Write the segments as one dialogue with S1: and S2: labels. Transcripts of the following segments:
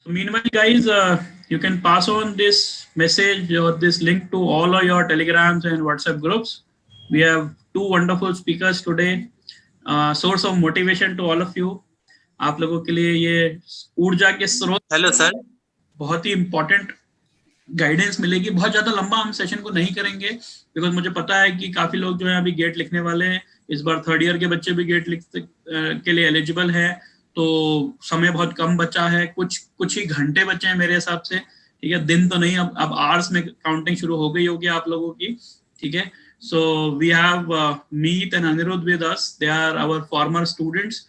S1: So meanwhile, guys, you can pass on this message or this link to all of your Telegrams and WhatsApp groups. We have two wonderful speakers today. Source of motivation to all of you. आप लोगों के लिए ये ऊर्जा के स्रोत।
S2: Hello sir.
S1: बहुत ही important guidance मिलेगी। बहुत ज्यादा लंबा हम सेशन को नहीं करेंगे बिकॉज मुझे पता है कि काफी लोग जो है अभी गेट लिखने वाले हैं। इस बार थर्ड ईयर के बच्चे भी गेट लिख के लिए एलिजिबल है, तो समय बहुत कम बचा है। कुछ ही घंटे बचे हैं मेरे हिसाब से, ठीक है। दिन तो नहीं, अब आवर्स में काउंटिंग शुरू हो गई होगी आप लोगों की, ठीक है। So we have Meet and Aniruddh with us. They are our former students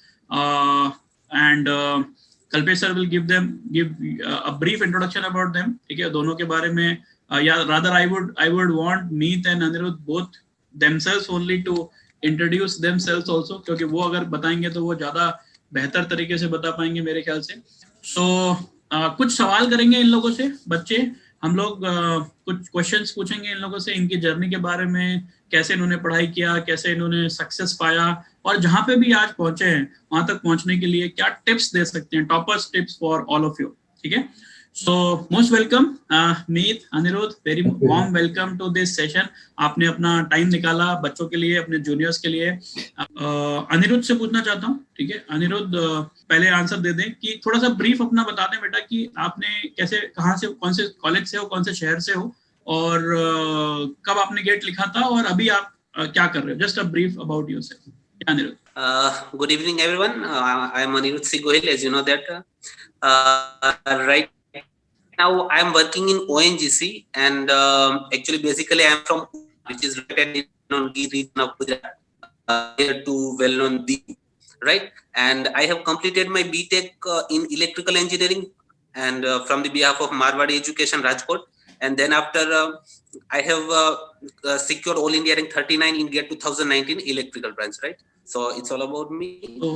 S1: and Kalpesh sir will give a brief introduction about them, ठीक है। दोनों के बारे में या rather I would want Meet and Anirudh both themselves only to introduce themselves also, क्योंकि वो अगर बताएंगे तो वो ज्यादा बेहतर तरीके से बता पाएंगे मेरे ख्याल से। सो कुछ सवाल करेंगे इन लोगों से बच्चे। हम लोग कुछ क्वेश्चंस पूछेंगे इन लोगों से इनकी जर्नी के बारे में, कैसे इन्होंने पढ़ाई किया, कैसे इन्होंने सक्सेस पाया, और जहां पे भी आज पहुंचे हैं वहां तक पहुंचने के लिए क्या टिप्स दे सकते हैं, toppers tips for all of you, ठीक है। So most welcome Meet, Aniruddh, very warm welcome to this session. आपने अपना टाइम निकाला बच्चों के लिए, अपने जूनियर्स के लिए। अनिरुद्ध से पूछना चाहता हूँ, ठीक है। अनिरुद्ध पहले आंसर दे दें कि थोड़ा सा ब्रीफ अपना बता दें बेटा कि आपने कैसे, कहाँ से, कौन से कॉलेज से हो, कौन से शहर से हो, और कब आपने गेट लिखा था, और अभी आप क्या कर रहे हो। Just a brief about yourself, Anirudh.
S2: Good evening, everyone. I am Anirudh C. Gohil, as you know that. Right now, I am working in ONGC, and actually, basically, I am from, which is located in the region of Gujarat, near to well-known Deep, right? And I have completed my BTech in electrical engineering, and from the behalf of Marwadi Education, Rajkot. And then after, I have secured All India rank 39 in GATE 2019 electrical branch, right? So it's all about me.
S1: So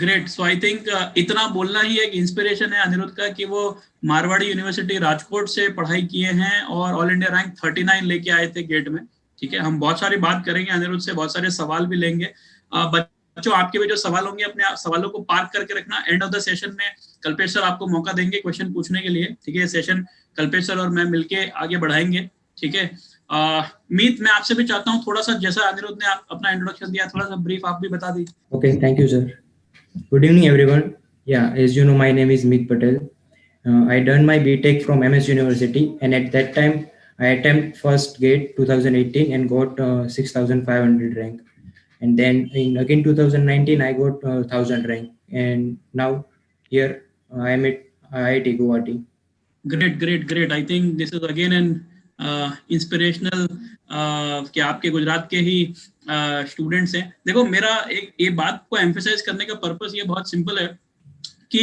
S1: great. So I think इतना बोलना ही एक inspiration है अनिरुद्ध का कि वो Marwari university Rajkot से पढ़ाई किए हैं और ऑल इंडिया रैंक 39 लेके आए थे गेट में, ठीक है। हम बहुत सारी बात करेंगे अनिरुद्ध से, बहुत सारे सवाल भी लेंगे। बच्चों, आपके भी जो सवाल होंगे अपने सवालों को पार्क करके रखना। एंड ऑफ द सेशन में कल्पेश सर आपको मौका देंगे क्वेश्चन पूछने के लिए, ठीक है। सेशन कल्पेश सर और मैं मिलके आगे बढ़ाएंगे, ठीक है। मीत, मैं आपसे भी चाहता हूँ थोड़ा सा, जैसा अनिरुद्ध ने अपना इंट्रोडक्शन दिया, थोड़ा सा ब्रीफ आप भी बता दीजिए।
S3: Okay, thank you, sir. Good evening, everyone. Yeah, as you know, my name is Meet Patel. I done my BTech from MS University, and at that time, I attempted first GATE 2018 and got 6,500 rank. And then in again 2019, I got 1,000 rank. And now here I am at IIT Guwahati.
S1: Great. I think this is again an inspirational कि आपके गुजरात के ही students हैं। देखो, मेरा एक ये बात को एम्फेसाइज करने का पर्पस ये बहुत सिंपल है कि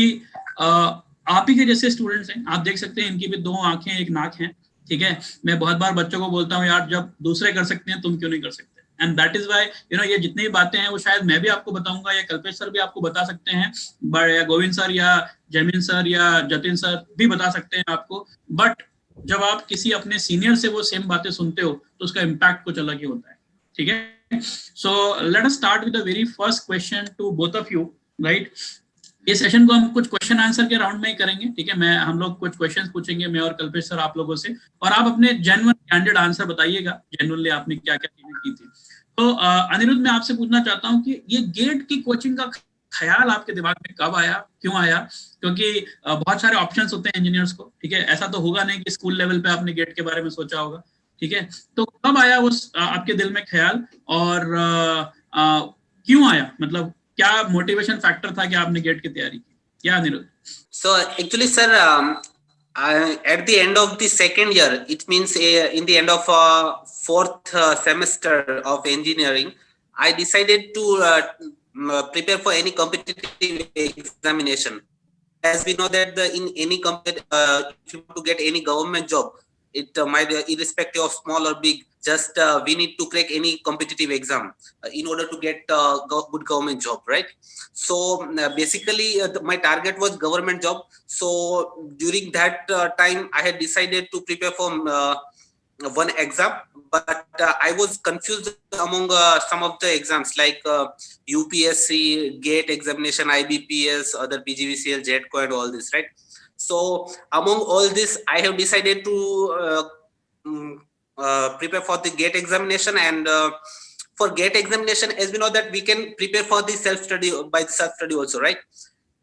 S1: आप ही के जैसे स्टूडेंट्स हैं। आप देख सकते हैं इनकी भी दो आंखें एक नाक है, ठीक है। मैं बहुत बार बच्चों को बोलता हूँ, यार जब दूसरे कर सकते हैं तुम क्यों नहीं कर सकते। एंड दैट इज वाई ये जितनी भी बातें हैं वो शायद मैं भी आपको बताऊंगा या कल्पेश सर भी आपको बता सकते हैं, या गोविंद सर या जमीन सर या जतिन सर भी बता सकते हैं आपको। बट जब आप किसी अपने सीनियर से वो सेम बातें सुनते हो तो उसका इम्पैक्ट कुछ अलग ही होता है, ठीक है। So let us start with the very first question to both of you, right. इस सेशन को हम कुछ क्वेश्चन आंसर के राउंड में ही करेंगे, ठीक है। हम लोग कुछ क्वेश्चंस पूछेंगे, मैं और कल्पेश सर आप लोगों से, और आप अपने जेन्युइन कैंडिड आंसर बताइएगा, जेन्युइनली आपने क्या क्या चीजें की थी। तो अनिरुद्ध, मैं आपसे पूछना चाहता हूँ कि ये गेट की कोचिंग का ख्याल आपके दिमाग में कब आया, क्यों आया? क्योंकि बहुत सारे ऑप्शंस होते हैं इंजीनियर्स को, ठीक है। ऐसा तो होगा नहीं कि स्कूल लेवल पे आपने गेट के बारे में सोचा होगा, ठीक है। तो कब आया उस आपके दिल में ख्याल, और क्यों आया, मतलब क्या मोटिवेशन फैक्टर था कि आपने गेट की तैयारी की? क्या Anirudh?
S2: So actually, sir, at the end of the second year, it means in the end of fourth semester of engineering, I decided to prepare for any competitive examination. As we know that in any if you want to get any government job, it might irrespective of small or big, just we need to crack any competitive exam in order to get good government job, right? So basically my target was government job. So during that time I had decided to prepare for one exam, but I was confused among some of the exams like UPSC, GATE examination, IBPS, other PGVCL, JETCO and all this, right? So among all this, I have decided to prepare for the GATE examination. And for GATE examination, as we know that we can prepare for the self-study also, right?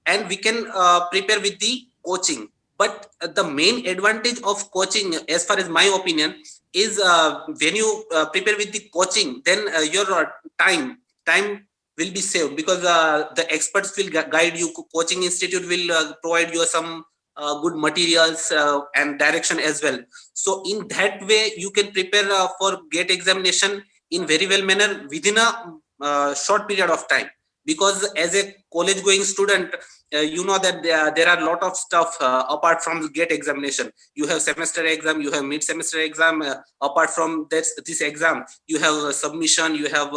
S2: And we can prepare with the coaching. But the main advantage of coaching, as far as my opinion, is when you prepare with the coaching, then your time will be saved, because the experts will guide you. Coaching institute will provide you some good materials and direction as well. So in that way, you can prepare for GATE examination in very well manner within a short period of time. Because as a college going student, you know that there are a lot of stuff apart from the GATE examination. You have semester exam, you have mid semester exam. Apart from this exam, you have submission, you have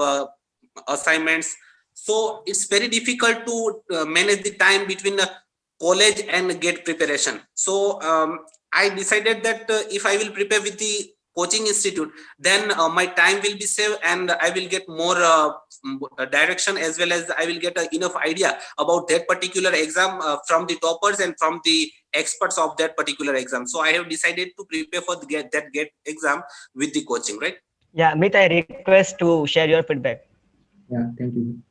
S2: assignments. So it's very difficult to manage the time between college and GATE preparation. So I decided that if I will prepare with the coaching institute, then my time will be saved, and I will get more direction, as well as I will get enough idea about that particular exam from the toppers and from the experts of that particular exam. So I have decided to prepare for that GATE exam with the coaching, right?
S4: Yeah, Amit, I request to share your feedback.
S3: Yeah, thank you.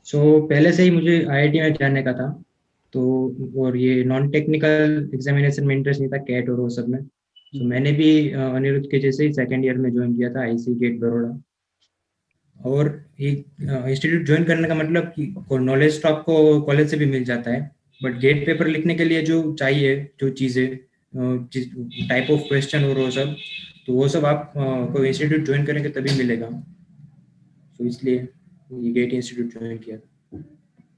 S3: So पहले से ही मुझे IIT में जाने का था, तो और ये नॉन टेक्निकल एग्जामिनेशन में इंटरेस्ट नहीं था, कैट और वो सब में. तो मैंने भी अनिरुद्ध के जैसे ही सेकेंड ईयर में ज्वाइन किया था IC गेट बड़ौदा. और ये इंस्टीट्यूट ज्वाइन करने का मतलब कि नॉलेज तो आपको कॉलेज से भी मिल जाता है, बट गेट पेपर लिखने के लिए जो चाहिए, जो चीज़ें, टाइप ऑफ क्वेश्चन और वो सब, तो वो सब आप कोई इंस्टीट्यूट ज्वाइन करेंगे तभी मिलेगा. तो इसलिए ये गेट इंस्टीट्यूट ज्वाइन किया था.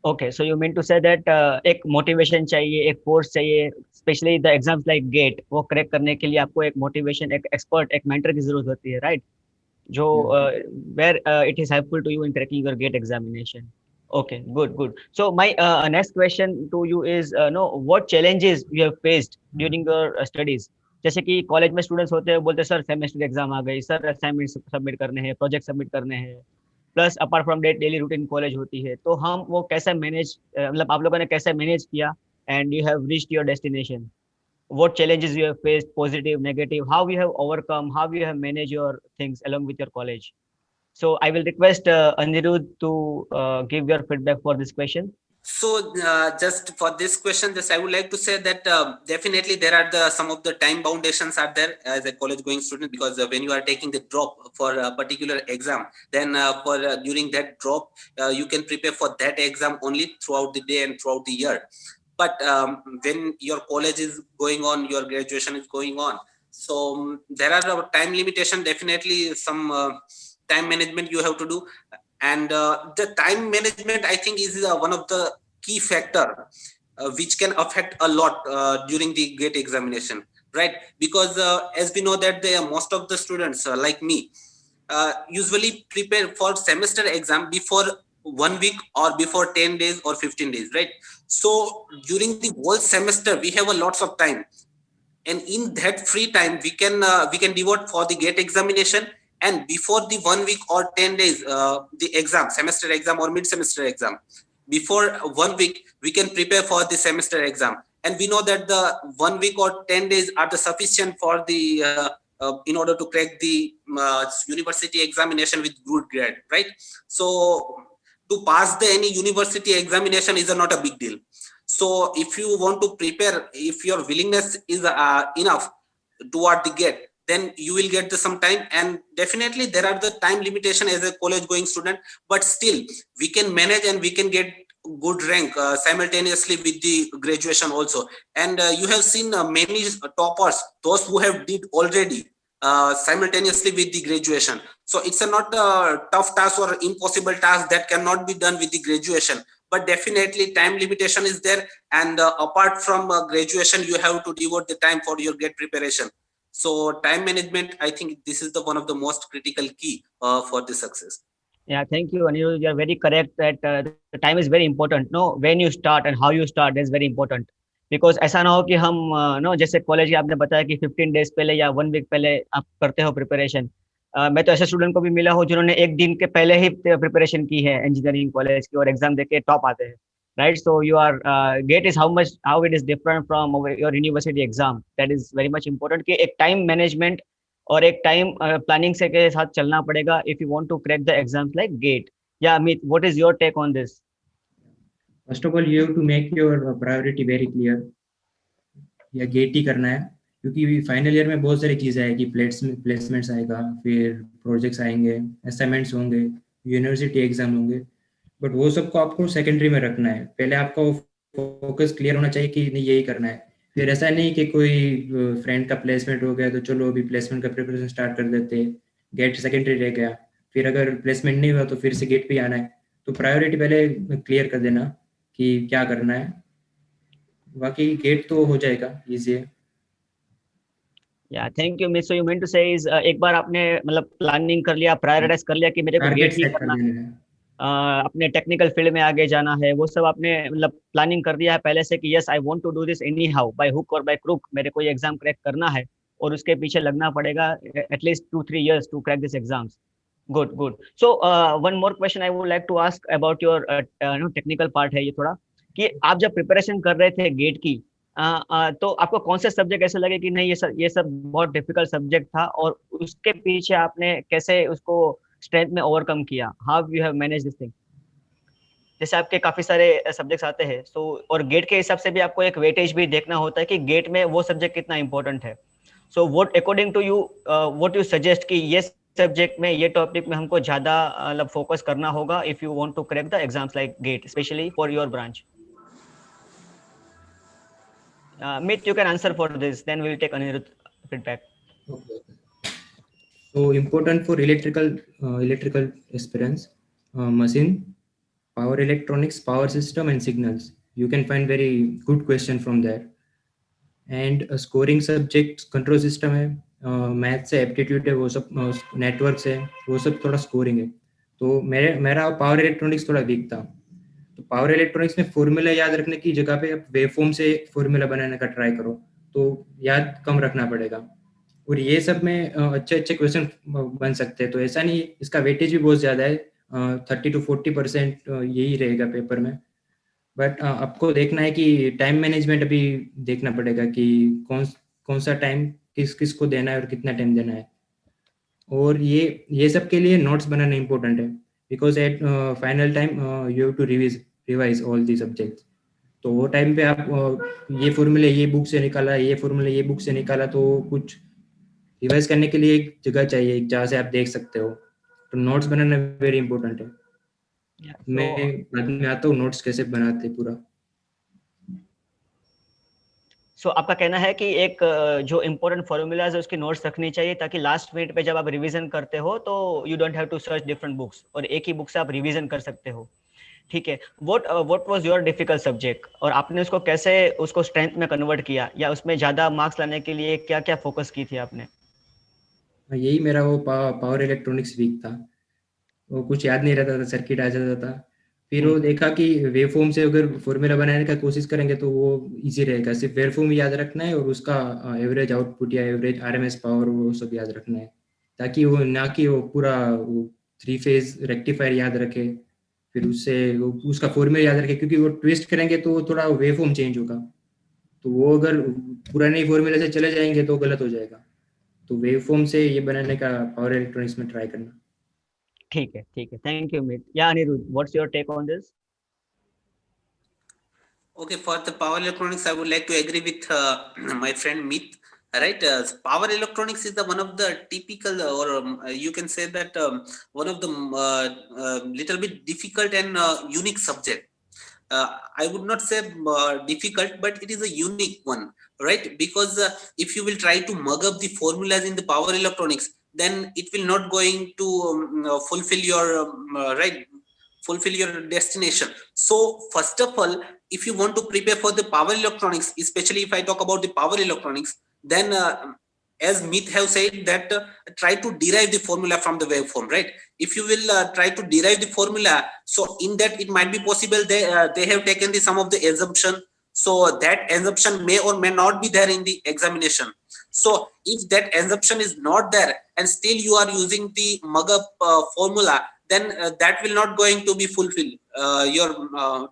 S4: Okay, so you mean to say that एक मोटिवेशन चाहिए, एक फोर्स चाहिए, specially the exams like gate, वो क्रैक करने के लिए आपको एक मोटिवेशन, एक एक्सपर्ट, एक मेंटर की जरूरत होती है, राइट? जो where it is helpful to you in cracking your GATE examination. Okay, good. So my next question to you is, what challenges you have faced during your studies? जैसे कि college में students होते हैं, बोलते हैं sir semester exam आ गई, sir assignment submit करने हैं, प्रोजेक्ट सबमिट करने हैं, plus apart from that daily routine college होती है, तो हम वो कैसे मैनेज, मतलब आप लोगों ने कैसे मैनेज किया, and you have reached your destination. What challenges you have faced, positive, negative, how you have overcome, how you have managed your things along with your college? So I will request Anirudh to give your feedback for this question.
S2: So just for this question, just I would like to say that definitely there are some of the time foundations are there as a college going student, because when you are taking the drop for a particular exam, then during that drop you can prepare for that exam only throughout the day and throughout the year. But when your college is going on, your graduation is going on, so there are time limitation, definitely some time management you have to do. And the time management, I think, is one of the key factor which can affect a lot during the GATE examination, right? Because as we know that most of the students like me usually prepare for semester exam before 1 week or before 10 days or 15 days, right? So during the whole semester we have a lots of time, and in that free time we can devote for the GATE examination. And before the 1 week or 10 days, the exam, semester exam or mid semester exam, before 1 week, we can prepare for the semester exam. And we know that the 1 week or 10 days are the sufficient for the, in order to crack the university examination with good grade, right? So to pass any university examination is not a big deal. So if you want to prepare, if your willingness is enough toward the GATE, then you will get some time. And definitely there are the time limitation as a college going student, but still we can manage and we can get good rank simultaneously with the graduation also. And you have seen many toppers, those who have did already simultaneously with the graduation. So it's not a tough task or impossible task that cannot be done with the graduation, but definitely time limitation is there. And apart from graduation, you have to devote the time for your GATE preparation. So time management, I think this is the one of the most critical key for the success.
S4: Yeah, thank you, Anirudh. You are very correct that the time is very important. No, when you start and how you start is very important. Because ऐसा ना हो कि हम जैसे college की आपने बताया कि 15 डेज पहले या 1 वीक पहले आप करते हो प्रिपरेशन. मैं तो ऐसे स्टूडेंट को भी मिला हूँ जिन्होंने 1 दिन के पहले ही प्रिपरेशन की है इंजीनियरिंग कॉलेज की, और एग्जाम देके टॉप आते हैं. right? So you are GATE is how it is different from your university exam. That is very much important कि एक time management और एक time planning से के साथ चलना पड़ेगा if you want to crack the exams like GATE. Yeah, Amit, what is your take on this?
S3: First of all, you have to make your priority very clear. या gate ही करना है, क्योंकि final year में बहुत सारी चीज़ें आएगी, placements आएगा, फिर प्रोजेक्ट्स आएंगे, असाइनमेंट्स होंगे, यूनिवर्सिटी एग्जाम होंगे, बट वो सबको आपको सेकेंडरी में रखना है. पहले आपका फोकस क्लियर होना चाहिए कि नहीं यही करना है. फिर ऐसा नहीं कि कोई फ्रेंड का प्लेसमेंट हो गया तो चलो अभी प्लेसमेंट का प्रिपरेशन स्टार्ट कर देते हैं, गेट सेकेंडरी रह गया, फिर अगर प्लेसमेंट नहीं हुआ तो फिर से गेट पे आना है. तो प्रायोरिटी पहले क्लियर कर देना कि क्या करना है, बाकी गेट तो हो जाएगा इजी है.
S4: Yeah thank you miss. So you mean to say is एक बार आपने मतलब प्लानिंग कर लिया, प्रायोरिटाइज कर लिया कि मेरे को
S3: टारगेट
S4: गेट ही
S3: सेट कर
S4: करना है,
S3: देना है.
S4: अपने टेक्निकल फील्ड में आगे जाना है, वो सब आपने मतलब प्लानिंग कर दिया है पहले से कि yes I want to do this anyhow, by hook और बाय क्रुक मेरे को ये एग्जाम क्रैक करना है और उसके पीछे लगना पड़ेगा at least 2-3 years to crack this exams. Good good. So one more question I would like to ask about your technical part है ये थोड़ा, कि आप जब प्रिपरेशन कर रहे थे गेट की तो आपको कौन से सब्जेक्ट ऐसे लगे कि नहीं ये सब बहुत डिफिकल्ट सब्जेक्ट था, और उसके पीछे आपने कैसे उसको स्ट्रेंथ में ओवरकम किया, how you have manage this thing? जैसे आपके काफी सारे सब्जेक्ट्स आते हैं, सो और गेट के हिसाब से भी आपको एक वेटेज भी देखना होता है कि गेट में वो सब्जेक्ट कितना इंपॉर्टेंट है. So what according to you what you suggest कि ये सब्जेक्ट में, ये टॉपिक में हमको ज्यादा मतलब फोकस करना होगा if you want to crack the exams like GATE, especially for your branch? Mit, you can answer for this, then we'll take Anirudh feedback.
S3: Okay. So important for electrical aspirants, machine, power electronics, power system and signals. You can find very good question from there. And scoring subjects control system है, maths है, aptitude है, वो सब networks है, वो सब थोड़ा scoring है. तो मेरा पावर इलेक्ट्रॉनिक्स थोड़ा वीक था. तो पावर इलेक्ट्रॉनिक्स में फॉर्मूला याद रखने की जगह पे आप वेवफॉर्म से फॉर्मूला बनाने का ट्राई करो, तो याद कम रखना पड़ेगा. और ये सब में अच्छे क्वेश्चन बन सकते हैं. तो ऐसा नहीं, इसका वेटेज भी बहुत ज़्यादा है, 30 to 40% यही रहेगा पेपर में. बट आपको देखना है कि टाइम मैनेजमेंट अभी देखना पड़ेगा कि कौन सा टाइम किस को देना है और कितना टाइम देना है. और ये सब के लिए नोट्स बनाना इम्पोर्टेंट है, because at final time you have to revise all the subjects. तो वो टाइम पे आप ये फॉर्मूले ये बुक से निकाला, ये फॉर्मूले ये बुक से निकाला, तो कुछ रिवाइज करने के लिए एक जगह चाहिए जहाँ से आप देख सकते हो. तो नोट्स बनाना वेरी इंपॉर्टेंट है. मैं बाद में आता हूँ नोट्स कैसे बनाते पूरा.
S4: सो आपका कहना है कि एक जो इम्पोर्टेंट फॉर्मूलाज है उसकी नोट्स रखनी चाहिए, ताकि लास्ट मिनट पे जब आप रिवीजन करते हो तो you don't have to search different books, और एक ही बुक से आप रिवीजन कर सकते हो. ठीक है. What was your difficult subject, और आपने उसको कैसे उसको स्ट्रेंथ में कन्वर्ट किया, या उसमें ज्यादा मार्क्स लाने के लिए क्या क्या फोकस की थी आपने?
S3: यही मेरा वो पावर इलेक्ट्रॉनिक्स वीक था. वो कुछ याद नहीं रहता था, सर्किट आ जाता था. फिर वो देखा कि वेवफॉर्म से अगर फॉर्मूला बनाने का कोशिश करेंगे तो वो इजी रहेगा. सिर्फ वेवफॉर्म याद रखना है और उसका एवरेज आउटपुट या एवरेज आरएमएस पावर वो सब याद रखना है, ताकि वो ना कि वो पूरा 3 फेज रेक्टिफायर याद रखे, फिर उससे उसका फॉर्मूला याद रखे, क्योंकि वो ट्विस्ट करेंगे तो थोड़ा वेवफॉर्म चेंज होगा. तो वो अगर पुराने फॉर्मूले से चले जाएंगे तो गलत हो जाएगा. तो वेवफॉर्म से ये बनाने का पावर इलेक्ट्रॉनिक्स में ट्राई करना.
S4: ठीक है. Thank you Meet. Yeah Aniruddh, what's your take on this?
S2: Okay, for the power electronics, I would like to agree with my friend Meet. Right, power electronics is the one of the typical, or you can say that one of the little bit difficult and unique subject. I would not say difficult, but it is a unique one, right? Because if you will try to mug up the formulas in the power electronics, then it will not going to fulfill your fulfill your destination. So first of all, if you want to prepare for the power electronics, especially if I talk about the power electronics, then as Meet have said that try to derive the formula from the waveform, right? If you will try to derive the formula, so in that it might be possible they have taken the some of the assumption, so that assumption may or may not be there in the examination. So if that assumption is not there and still you are using the mug up formula, then that will not going to be fulfill your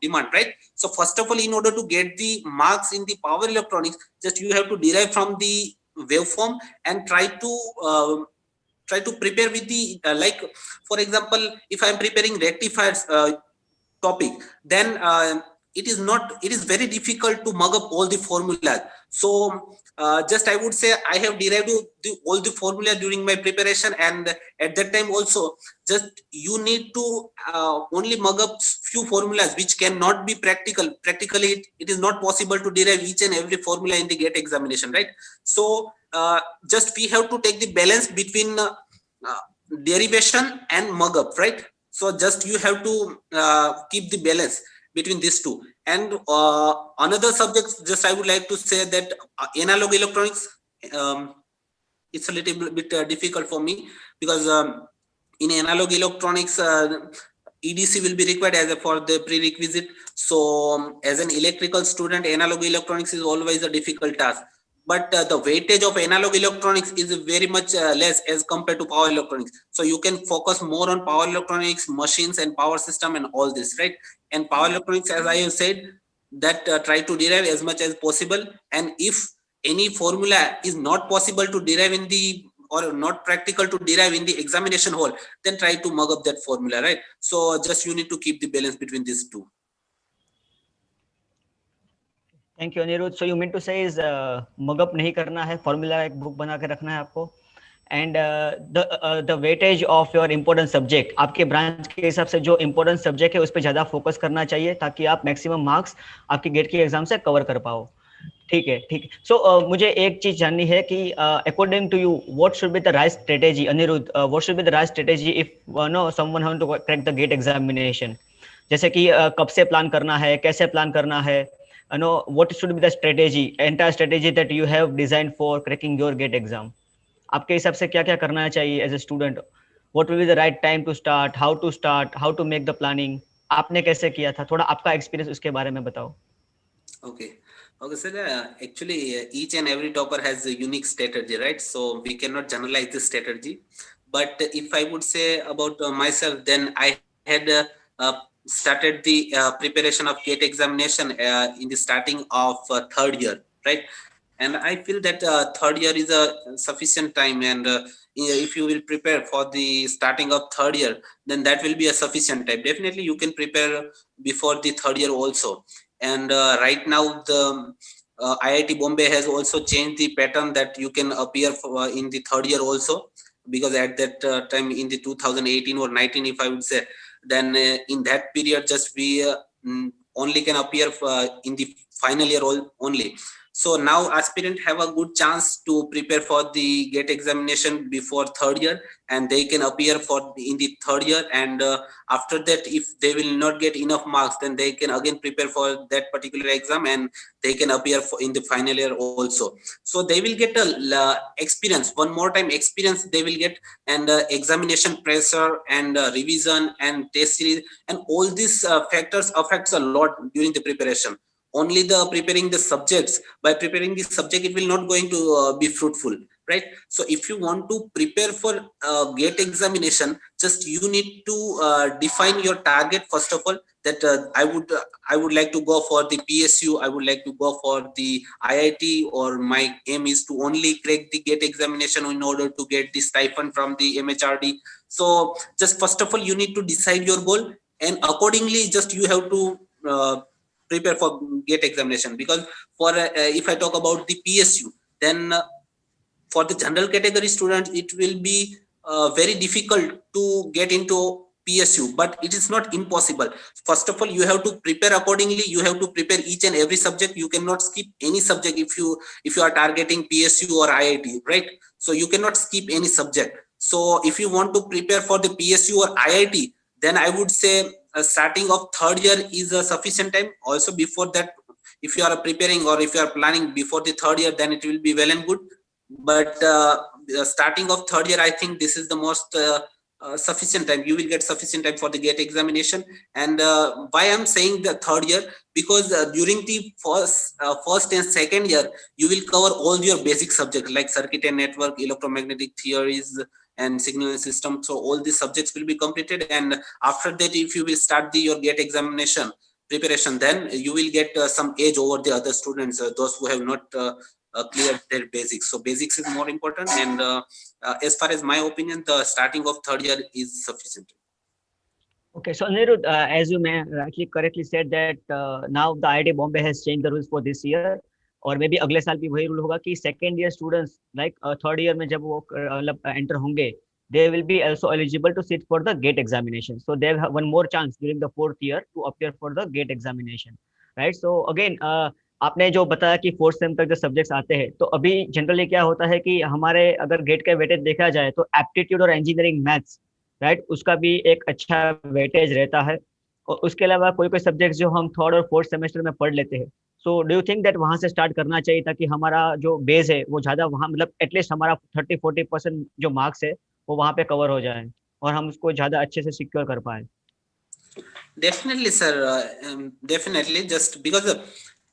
S2: demand, right? So first of all, in order to get the marks in the power electronics, just you have to derive from the waveform and try to prepare with the like, for example, if I'm preparing rectifiers topic, then it is very difficult to mug up all the formulas. So just I would say I have derived all the formula during my preparation, and at that time also, just you need to only mug up few formulas which cannot be practically it is not possible to derive each and every formula in the GATE examination, right? So just we have to take the balance between derivation and mug up, right? So just you have to keep the balance between these two. And another subject, just I would like to say that analog electronics, it's a little bit difficult for me, because in analog electronics, EDC will be required as for the prerequisite. So as an electrical student, analog electronics is always a difficult task. But the weightage of analog electronics is very much less as compared to power electronics. So you can focus more on power electronics, machines and power system and all this, right? And power electronics, as I have said, that try to derive as much as possible. And if any formula is not possible to derive in the, or not practical to derive in the examination hall, then try to mug up that formula, right? So just you need to keep the balance between these two.
S4: Thank you Aniruddh. So you mean to say is mug up नहीं करना है, formula एक book बना के रखना है आपको, and the weightage of your important subject, आपके ब्रांच के हिसाब से जो इम्पोर्टेंट सब्जेक्ट है उस पर ज़्यादा फोकस करना चाहिए, ताकि आप मैक्सिमम मार्क्स आपके गेट के एग्जाम से कवर कर पाओ. ठीक है, ठीक. सो मुझे एक चीज जाननी है कि according to you what should be the right strategy, Anirudh, what should be the right strategy if no someone want to crack the GATE examination? जैसे कि कब से प्लान करना है, कैसे प्लान करना है, know what should be the strategy, entire strategy that you have designed for cracking your GATE exam? आपके हिसाब से क्या क्या करना चाहिए as a student? What will be the right time to start, how to make the planning? आपने कैसे किया था, थोड़ा आपका एक्सपीरियंस उसके बारे में बताओ.
S2: Okay, sir, actually each and every topper has a unique strategy, right? So we cannot generalize this strategy, but if I would say about myself, then I had started the preparation of GATE examination in the starting of third year, right? And I feel that third year is a sufficient time, and if you will prepare for the starting of third year, then that will be a sufficient time. Definitely you can prepare before the third year also. And right now the IIT Bombay has also changed the pattern that you can appear for, in the third year also, because at that time in the 2018 or 19, if I would say, then in that period just we only can appear in the final year only. So now aspirants have a good chance to prepare for the GATE examination before third year, and they can appear in the third year, and after that if they will not get enough marks, then they can again prepare for that particular exam, and they can appear in the final year also. So they will get a experience, one more time experience they will get, and examination pressure and revision and test series and all these factors affects a lot during the preparation. Only the preparing the subjects, by preparing the subject it will not going to be fruitful, right? So if you want to prepare for GATE examination, just you need to define your target first of all, that I would like to go for the PSU, I would like to go for the IIT, or my aim is to only crack the GATE examination in order to get the stipend from the MHRD. So just first of all you need to decide your goal, and accordingly just you have to prepare for GATE examination. Because for if I talk about the PSU, then for the general category students it will be very difficult to get into PSU, but it is not impossible. First of all you have to prepare accordingly, you have to prepare each and every subject, you cannot skip any subject if you are targeting PSU or IIT, right? So you cannot skip any subject. So if you want to prepare for the PSU or IIT, then I would say starting of third year is a sufficient time. Also before that, if you are preparing or if you are planning before the third year, then it will be well and good. But starting of third year, I think this is the most sufficient time. You will get sufficient time for the GATE examination. And why I'm saying the third year, because during the first and second year you will cover all your basic subjects like circuit and network, electromagnetic theories, and signal system. So all these subjects will be completed, and after that, if you will start your GATE examination preparation, then you will get some edge over the other students, those who have not cleared their basics. So basics is more important, and as far as my opinion, the starting of third year is sufficient.
S4: Okay, so Anirudh, as you actually correctly said that now the IIT Bombay has changed the rules for this year, और may be अगले साल भी वही rule होगा कि second year students like third year में जब वो मतलब एंटर होंगे, they will be also eligible to sit for the GATE examination. So they have one more chance during the fourth year to appear for the GATE examination, right? So again, आपने जो बताया कि fourth same तक जो subjects आते हैं, तो अभी जनरली क्या होता है कि हमारे अगर गेट का वेटेज देखा जाए तो एप्टीट्यूड और इंजीनियरिंग मैथ्स, राइट, उसका भी एक अच्छा वेटेज रहता है, और उसके अलावा कोई कोई सब्जेक्ट जो हम थर्ड और फोर्थ सेमेस्टर में पढ़ लेते हैं. So do you think that वहां से स्टार्ट करना चाहिए ताकि हमारा जो बेस है वो ज्यादा वहाँ मतलब एटलीस्ट हमारा 30-40% जो मार्क्स है वो वहाँ पे कवर हो जाए और हम उसको ज्यादा अच्छे से सिक्योर कर पाए?
S2: Definitely, sir. Definitely. Just because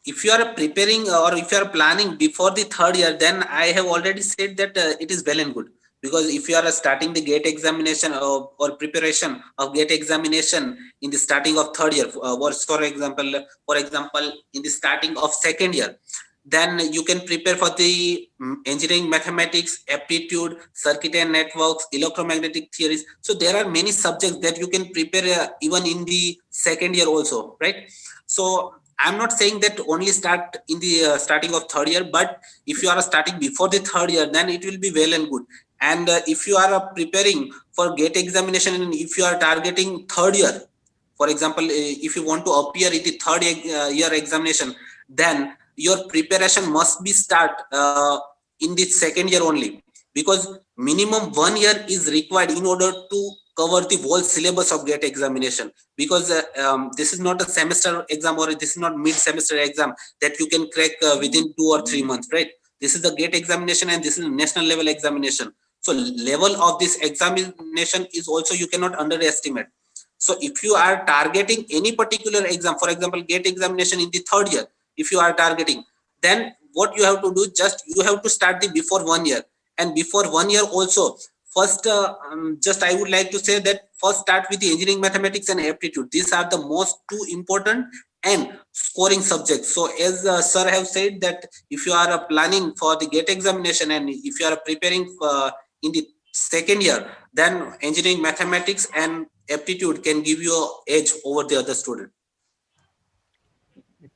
S2: if you are preparing or if you are planning before the third year, then I have already said that it is well and good. Because if you are starting the GATE examination or preparation of GATE examination in the starting of third year, or for example, in the starting of second year, then you can prepare for the engineering mathematics, aptitude, circuit and networks, electromagnetic theories. So there are many subjects that you can prepare even in the second year also, right? So I'm not saying that only start in the starting of third year, but if you are starting before the third year, then it will be well and good. And if you are preparing for GATE examination and if you are targeting third year, for example, if you want to appear in the third year examination, then your preparation must be start in the second year only, because minimum 1 year is required in order to cover the whole syllabus of GATE examination. Because this is not a semester exam or this is not mid-semester exam that you can crack within 2 or 3 months, right? This is the GATE examination and this is national level examination. So level of this examination is also you cannot underestimate. So if you are targeting any particular exam, for example, GATE examination in the third year, if you are targeting, then what you have to do, just you have to start the before 1 year. And before 1 year also, first just I would like to say that first start with the engineering mathematics and aptitude. These are the most two important and scoring subjects. So as sir have said that if you are planning for the GATE examination and if you are preparing in the second year, then engineering mathematics and aptitude can give you an edge over the other student.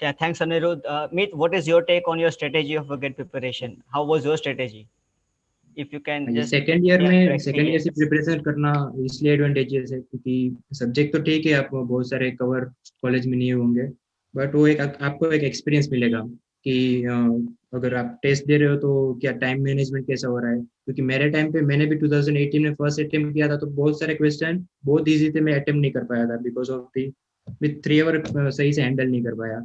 S4: Yeah, thanks, Anirudh. Meet, what is your take on your strategy of a GATE preparation? How was your strategy? If you can just
S3: second year
S4: yeah,
S3: में
S4: correct
S3: second
S4: me.
S3: Year से preparation करना इसलिए advantages है क्योंकि subject तो ठीक है, आप बहुत सारे कवर कॉलेज में नहीं होंगे, बट वो एक आपको एक एक्सपीरियंस मिलेगा कि अगर आप टेस्ट दे रहे हो तो क्या टाइम मैनेजमेंट कैसा हो रहा है. क्योंकि मेरे टाइम पे मैंने भी 2018 में फर्स्ट अटेम्प्ट किया था तो बहुत सारे क्वेश्चन बहुत ईजी थे, मैं अटेम्प्ट नहीं कर पाया था because of the with 3 hour सही से हैंडल नहीं कर पाया.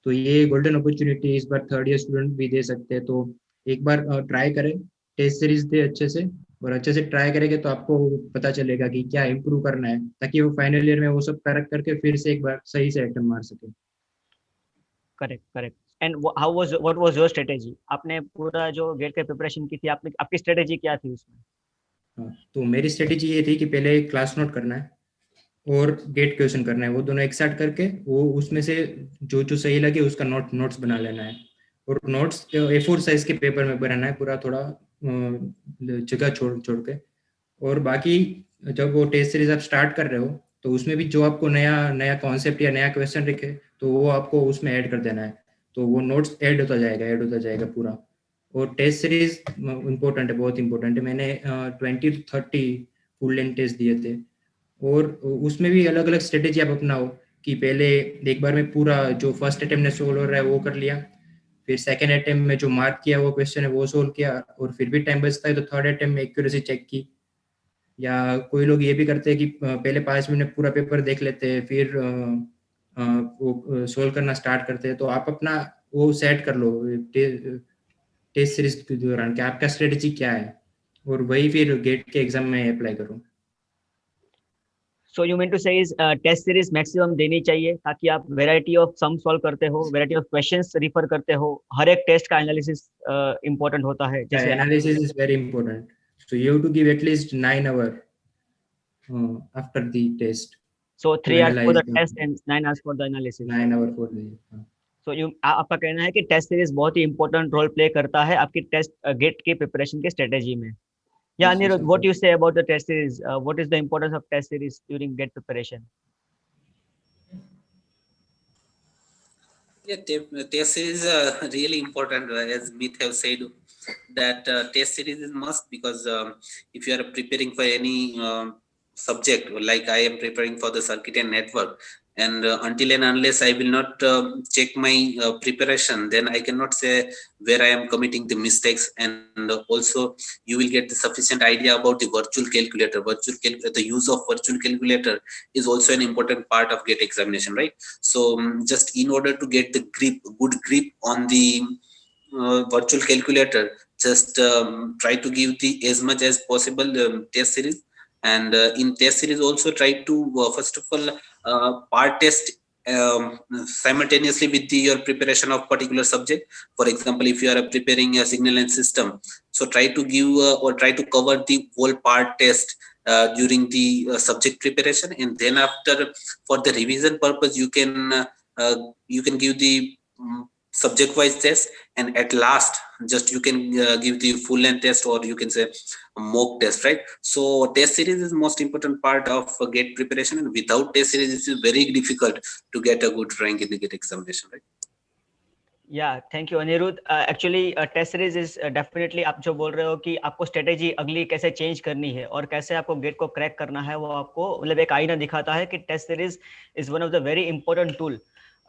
S3: तो ये गोल्डन अपॉर्चुनिटी इस बार थर्ड ईयर स्टूडेंट भी दे सकते हैं, तो एक बार ट्राई करें, टेस्ट सीरीज दे अच्छे से, और अच्छे से ट्राई करेंगे तो आपको पता चलेगा कि क्या इम्प्रूव करना है ताकि वो फाइनल ईयर में वो सब करेक्ट करके फिर से एक बार सही से अटेम्प्ट मार सके.
S4: Correct. And what was your strategy? आपने पूरा जो गेट के प्रिपरेशन की थी, आपने आपकी स्ट्रेटेजी क्या थी उसमें?
S3: तो मेरी स्ट्रेटेजी ये थी कि पहले क्लास नोट करना है और गेट क्वेश्चन करना है, वो दोनों एक साथ करके वो उसमें से जो जो सही लगे उसका नोट्स बना लेना है, और नोट्स A4 साइज के पेपर में बनाना है पूरा, थोड़ा जगह छोड़ के. और बाकी जब वो टेस्ट सीरीज आप स्टार्ट कर रहे हो तो उसमें भी जो आपको नया कॉन्सेप्ट या नया क्वेश्चन दिखे तो वो आपको उसमें ऐड कर देना है, तो वो नोट्स ऐड होता जाएगा पूरा. और टेस्ट सीरीज इम्पोर्टेंट है, बहुत इंपॉर्टेंट है. मैंने 20 to 30 फुल लेंथ टेस्ट दिए थे, और उसमें भी अलग अलग स्ट्रेटेजी आप अपनाओ कि पहले एक बार में पूरा जो फर्स्ट अटेम्प्ट में सोल्व हो रहा है वो कर लिया, फिर सेकेंड अटेम्प्ट में जो मार्क किया वो क्वेश्चन है वो सोल्व किया, और फिर भी टाइम बचता है तो थर्ड अटेम्प्ट में एक्यूरेसी चेक की. या कोई लोग ये भी करते हैं कि पहले 5 मिनट पूरा पेपर देख लेते हैं फिर वो सोल्व करना स्टार्ट करते हैं. तो आप अपना वो सेट कर लो टेस्ट सीरीज के दौरान कि आपका स्ट्रेटेजी क्या है, और वही फिर गेट के एग्जाम में अप्लाई करो.
S4: सो you mean to say is test series maximum देनी चाहिए ताकि आप वैरायटी ऑफ सम सॉल्व करते हो, वैरायटी ऑफ क्वेश्चंस रिफर करते हो, हर एक टेस्ट का एनालिसिस इंपॉर्टेंट होता है. जैसे
S3: analysis is very important. So you have to give at least 9 hours after the test
S4: So
S3: to
S4: 3 hours for
S3: analyze
S4: the
S3: the
S4: test and 9 hours for the analysis.
S3: 9 hours for the.
S4: So आपका कहना है कि test series बहुत ही important role play करता है आपकी test gate की preparation के स्ट्रेटेजी में. Yeah,
S3: Yes, yes,
S4: Anirudh,
S3: of
S4: what
S3: course.
S4: you say about the test series? What is the importance of test series during GATE preparation?
S2: Yeah, test series really important, as Meet have said that test series is must, because if you are preparing for any subject, like I am preparing for the circuit and network, and until and unless I will not check my preparation, then I cannot say where I am committing the mistakes. And also you will get the sufficient idea about the virtual calculator. The use of virtual calculator is also an important part of GATE examination, right? So just in order to get the good grip on the virtual calculator, just try to give the as much as possible test series. And in test series also try to first of all part test simultaneously with your preparation of particular subject. For example, if you are preparing a signal and system, so try to give or try to cover the whole part test during the subject preparation, and then after, for the revision purpose, you can give the subject wise test, and at last just you can give the full length test, or you can say a mock test, right? So test series is most important part of GATE preparation, and without test series it is very difficult to get a good rank in the GATE examination, right?
S4: Yeah, thank you Anirudh. Actually test series is definitely आप जो बोल रहे हो कि आपको strategy अगली कैसे change करनी है और कैसे आपको गेट को क्रैक करना है, वो आपको मतलब एक आईना दिखाता है कि test series is one of the very important tool.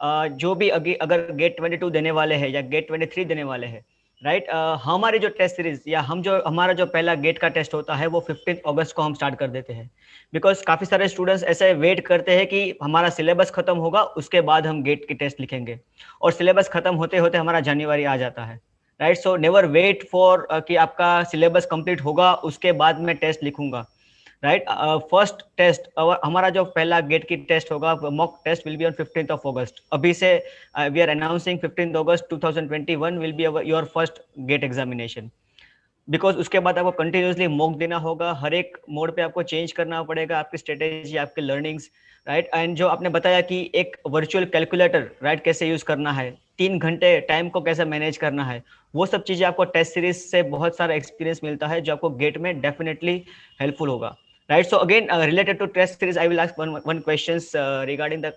S4: जो भी अगर गेट 22 देने वाले हैं या गेट 23 देने वाले हैं, राइट, हमारी जो टेस्ट सीरीज या हमारा जो पहला गेट का टेस्ट होता है वो 15 अगस्त को हम स्टार्ट कर देते हैं. बिकॉज काफ़ी सारे स्टूडेंट्स ऐसे वेट करते हैं कि हमारा सिलेबस खत्म होगा उसके बाद हम गेट की टेस्ट लिखेंगे, और सिलेबस खत्म होते होते हमारा जनवरी आ जाता है, right. So never wait for कि आपका सिलेबस कंप्लीट होगा उसके बाद मैं टेस्ट लिखूंगा, राइट. फर्स्ट टेस्ट हमारा जो पहला गेट की टेस्ट होगा, mock test will be on 15th of August. अभी से we are announcing 15th August 2021 will be your first GATE examination. Because उसके बाद आपको कंटिन्यूसली मॉक देना होगा, हर एक मोड पे आपको चेंज करना पड़ेगा आपकी स्ट्रेटेजी, आपके लर्निंग्स, राइट. एंड जो आपने बताया कि एक वर्चुअल कैलकुलेटर, राइट, कैसे यूज करना है, 3 घंटे टाइम को कैसे मैनेज करना है, वो सब चीजें आपको टेस्ट सीरीज से बहुत सारा एक्सपीरियंस मिलता है जो आपको गेट में डेफिनेटली हेल्पफुल होगा, right. So again related to test series I will ask one questions regarding the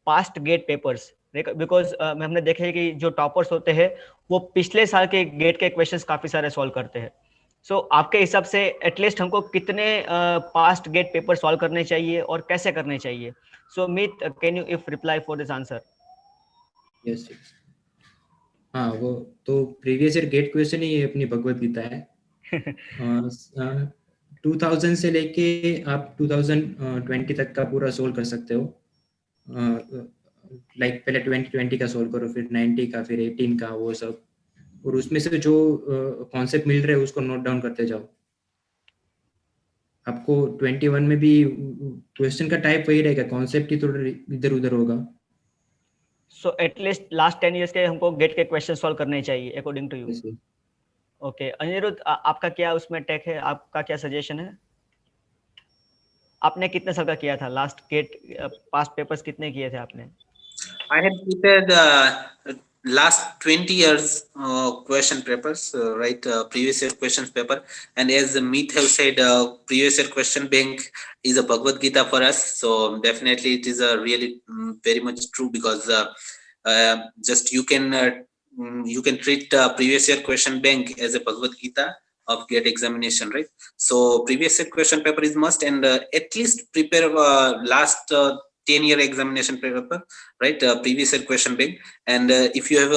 S4: past GATE papers, because हमने देखा है कि जो टॉपर्स होते हैं वो पिछले साल के गेट के क्वेश्चंस काफी सारे सॉल्व करते हैं. सो आपके हिसाब से एटलीस्ट हमको कितने पास्ट गेट पेपर सॉल्व करने चाहिए और कैसे करने चाहिए? So Meet, can you if reply for this answer?
S3: Yes, हाँ, वो तो प्रीवियस ईयर गेट क्वेश्चन ही अपनी भगवत गीता है. 2000 से लेके आप 2020 तक का पूरा सोल्व कर सकते हो. लाइक पहले 2020 का सोल्व करो, फिर 90 का, फिर 18 का, वो सब. और उसमें से जो कॉन्सेप्ट मिल रहे हैं उसको नोट डाउन करते जाओ. आपको 21 में भी क्वेश्चन का टाइप वही रहेगा, कॉन्सेप्ट ही थोड़ा इधर उधर होगा.
S4: सो एटलीस्ट लास्ट 10 इयर्स के हमको गेट के क्वेश्चन सॉल्व करने चाहिए according to you. Okay Anirudh, आपका क्या उसमें टेक है, आपका क्या सजेशन है? आपने कितने साल का किया था लास्ट गेट, पास्ट पेपर्स कितने किए थे आपने?
S2: I had prepared last 20 years question papers, right? Previous year questions paper, and as Meet have said, previous year question bank is a Bhagavad Gita for us. So definitely it is a really very much true, because just you can treat previous year question bank as a Bhagavad Gita of GATE examination, right? So previous year question paper is must, and at least prepare last 10-year examination paper, right? Previous year question bank, and if you have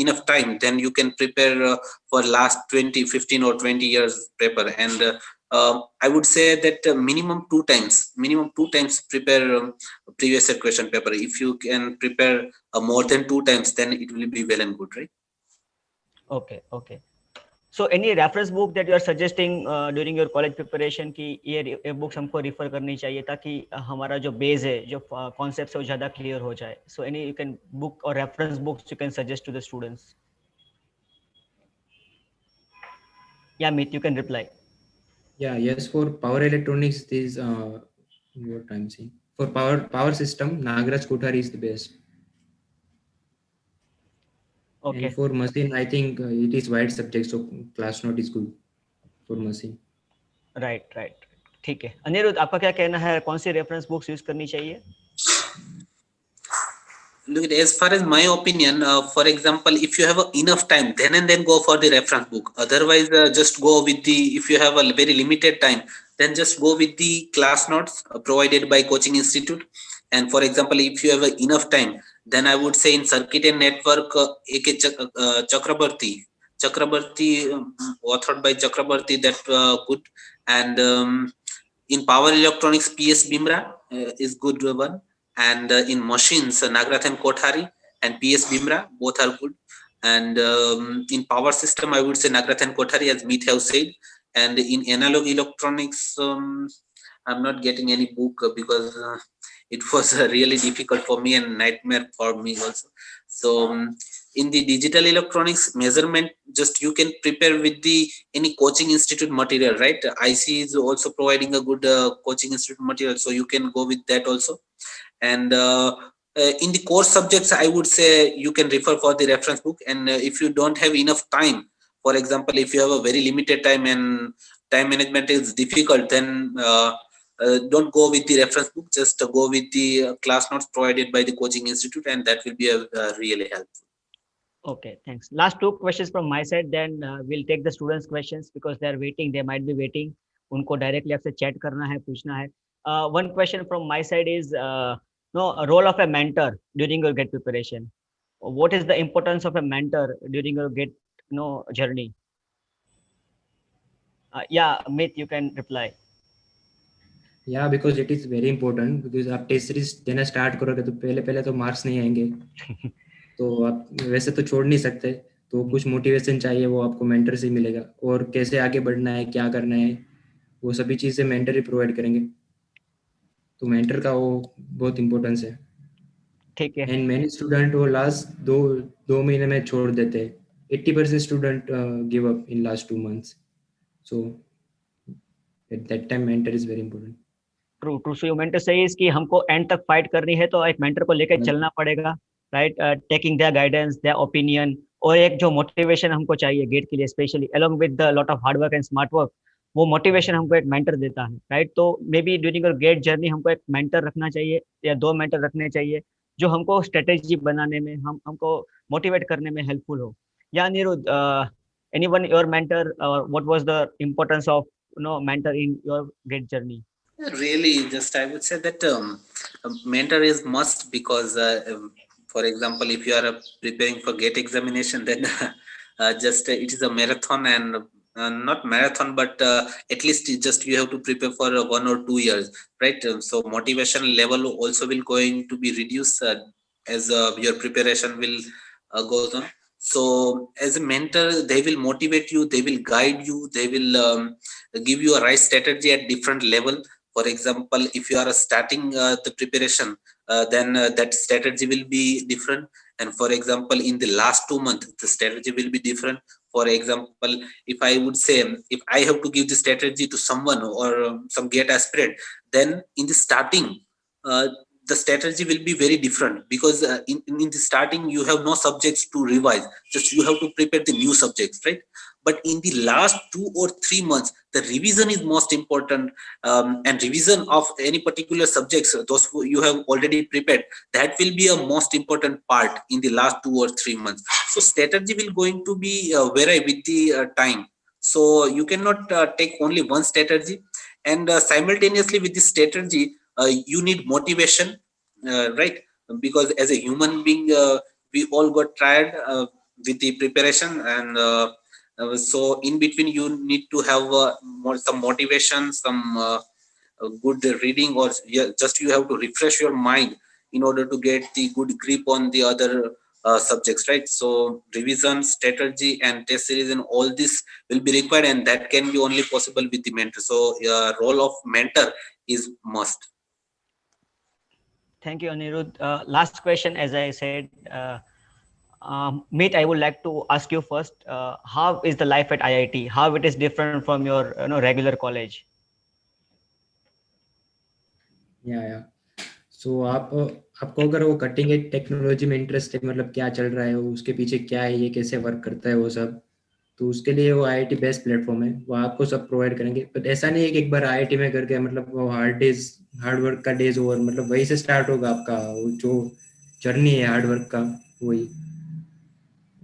S2: enough time, then you can prepare for last 20, 15 or 20 years paper. And I would say that minimum two times prepare previous year question paper. If you can prepare more than 2 times, then it will be well and good, right?
S4: Okay. So any reference book that you are suggesting during your college preparation कि ये books हमको refer करनी चाहिए ताकि हमारा जो base है, जो कॉन्सेप्ट्स है वो ज़्यादा क्लियर हो जाए? So any you can book or reference books you can suggest to the students? Yeah, Meet, you can reply.
S3: Yeah, yes, for power electronics, this what I'm saying. For power system, Nagraj Kothari is the best. And
S4: Okay,
S3: for machine, I think it is wide subject, so class note is good for machine.
S4: Right right, ठीक है। अनिरुद्ध, आपका क्या कहना है, कौन सी reference books use करनी चाहिए?
S2: Look, as far as my opinion, for example, if you have enough time, then and then go for the reference book. Otherwise, just go with the, if you have a very limited time, then just go with the class notes provided by coaching institute. And for example, if you have enough time, then I would say in circuit and network, AK Chakrabarti, authored by Chakrabarti, that good. And in power electronics, PS Bimra is good one. And in machines, Nagrathan Kothari and PS Bimra, both are good. And in power system, I would say Nagrathan Kothari, as Meet have said. And in analog electronics, I'm not getting any book because it was really difficult for me and nightmare for me also. So in the digital electronics measurement, just you can prepare with the any coaching institute material, right? IC is also providing a good coaching institute material, so you can go with that also. And in the core subjects, I would say you can refer for the reference book. And if you don't have enough time, for example, if you have a very limited time and time management is difficult, then don't go with the reference book, just go with the class notes provided by the coaching institute, and that will be really helpful.
S4: Okay, thanks. Last two questions from my side, then we'll take the students' questions because they are waiting. They might be waiting. उनको directly आपसे chat करना है, पूछना है. One question from my side is, no, a role of a mentor during your GATE preparation. What is the importance of a mentor during your GATE, journey? Yeah, Amit, you can reply.
S3: Yeah, because it is very important, because आप test series देना start करोगे तो पहले पहले तो marks नहीं आएंगे, तो आप वैसे तो छोड़ नहीं सकते, तो कुछ मोटिवेशन चाहिए, वो आपको मेंटर से मिलेगा, और कैसे आगे बढ़ना है, क्या करना है, वो सभी चीज़ें मेंटर ही प्रोवाइड करेंगे, तो मेंटर का वो बहुत इम्पोर्टेंस है।
S4: ठीक है।
S3: एंड मैनी स्टूडेंट वो लास्ट दो महीने में छोड़ देते हैं, 80% student give up in last 2 months, so at that time mentor is very important.
S4: True true, so you meant to say is कि हमको एंड तक फाइट करनी है तो एक मेंटर को लेकर चलना पड़ेगा, right? Taking their guidance, their opinion, और एक जो मोटिवेशन हमको चाहिए गेट के लिए specially, along with the lot of hard work and smart work, वो मोटिवेशन हमको एक मेंटर देता है, राइट? तो maybe during your GATE journey हमको एक मेंटर रखना चाहिए या 2 मेंटर रखने चाहिए जो हमको स्ट्रेटेजी बनाने में, हमको मोटिवेट करने में हेल्पफुल हो। या Anirudh, anyone your mentor, what was the importance of mentor in your GATE journey?
S2: Really, just I would say that a mentor is must, because for example, if you are preparing for GATE examination, then just it is a marathon, and not marathon, but at least just you have to prepare for 1 or 2 years, right? So motivation level also will going to be reduced as your preparation will goes on. So as a mentor, they will motivate you, they will guide you, they will give you a right strategy at different level. For example, if you are starting the preparation, then that strategy will be different. And for example, in the last 2 months, the strategy will be different. For example, if I would say, if I have to give the strategy to someone or some GATE aspirant, then in the starting, the strategy will be very different, because in the starting you have no subjects to revise, just you have to prepare the new subjects, right? But in the last 2 or 3 months, the revision is most important, and revision of any particular subjects, those who you have already prepared, that will be a most important part in the last 2 or 3 months. So strategy will going to be vary with the time. So you cannot take only one strategy, and simultaneously with this strategy, you need motivation, right? Because as a human being, we all got tired with the preparation, and so in between you need to have some motivation, some good reading, or just you have to refresh your mind in order to get the good grip on the other subjects, right? So revision, strategy, and test series, and all this will be required, and that can be only possible with the mentor. So role of mentor is must.
S4: Thank you, Anirudh. Last question, as I said, Meet, I would like to ask you first, how is the life at IIT? How it is different from your regular college?
S3: या सो आपको अगर वो cutting edge technology में interest है, मतलब क्या चल रहा है, उसके पीछे क्या है, ये कैसे वर्क करता है वो सब, तो उसके लिए वो आईआईटी बेस्ट प्लेटफॉर्म है। वो आपको सब प्रोवाइड करेंगे। बट ऐसा नहीं है कि एक बार आईआईटी में करके मतलब वो हार्ड वर्क का डेज ओवर, मतलब वही से स्टार्ट होगा आपका वो जो जर्नी है हार्ड वर्क का, वही।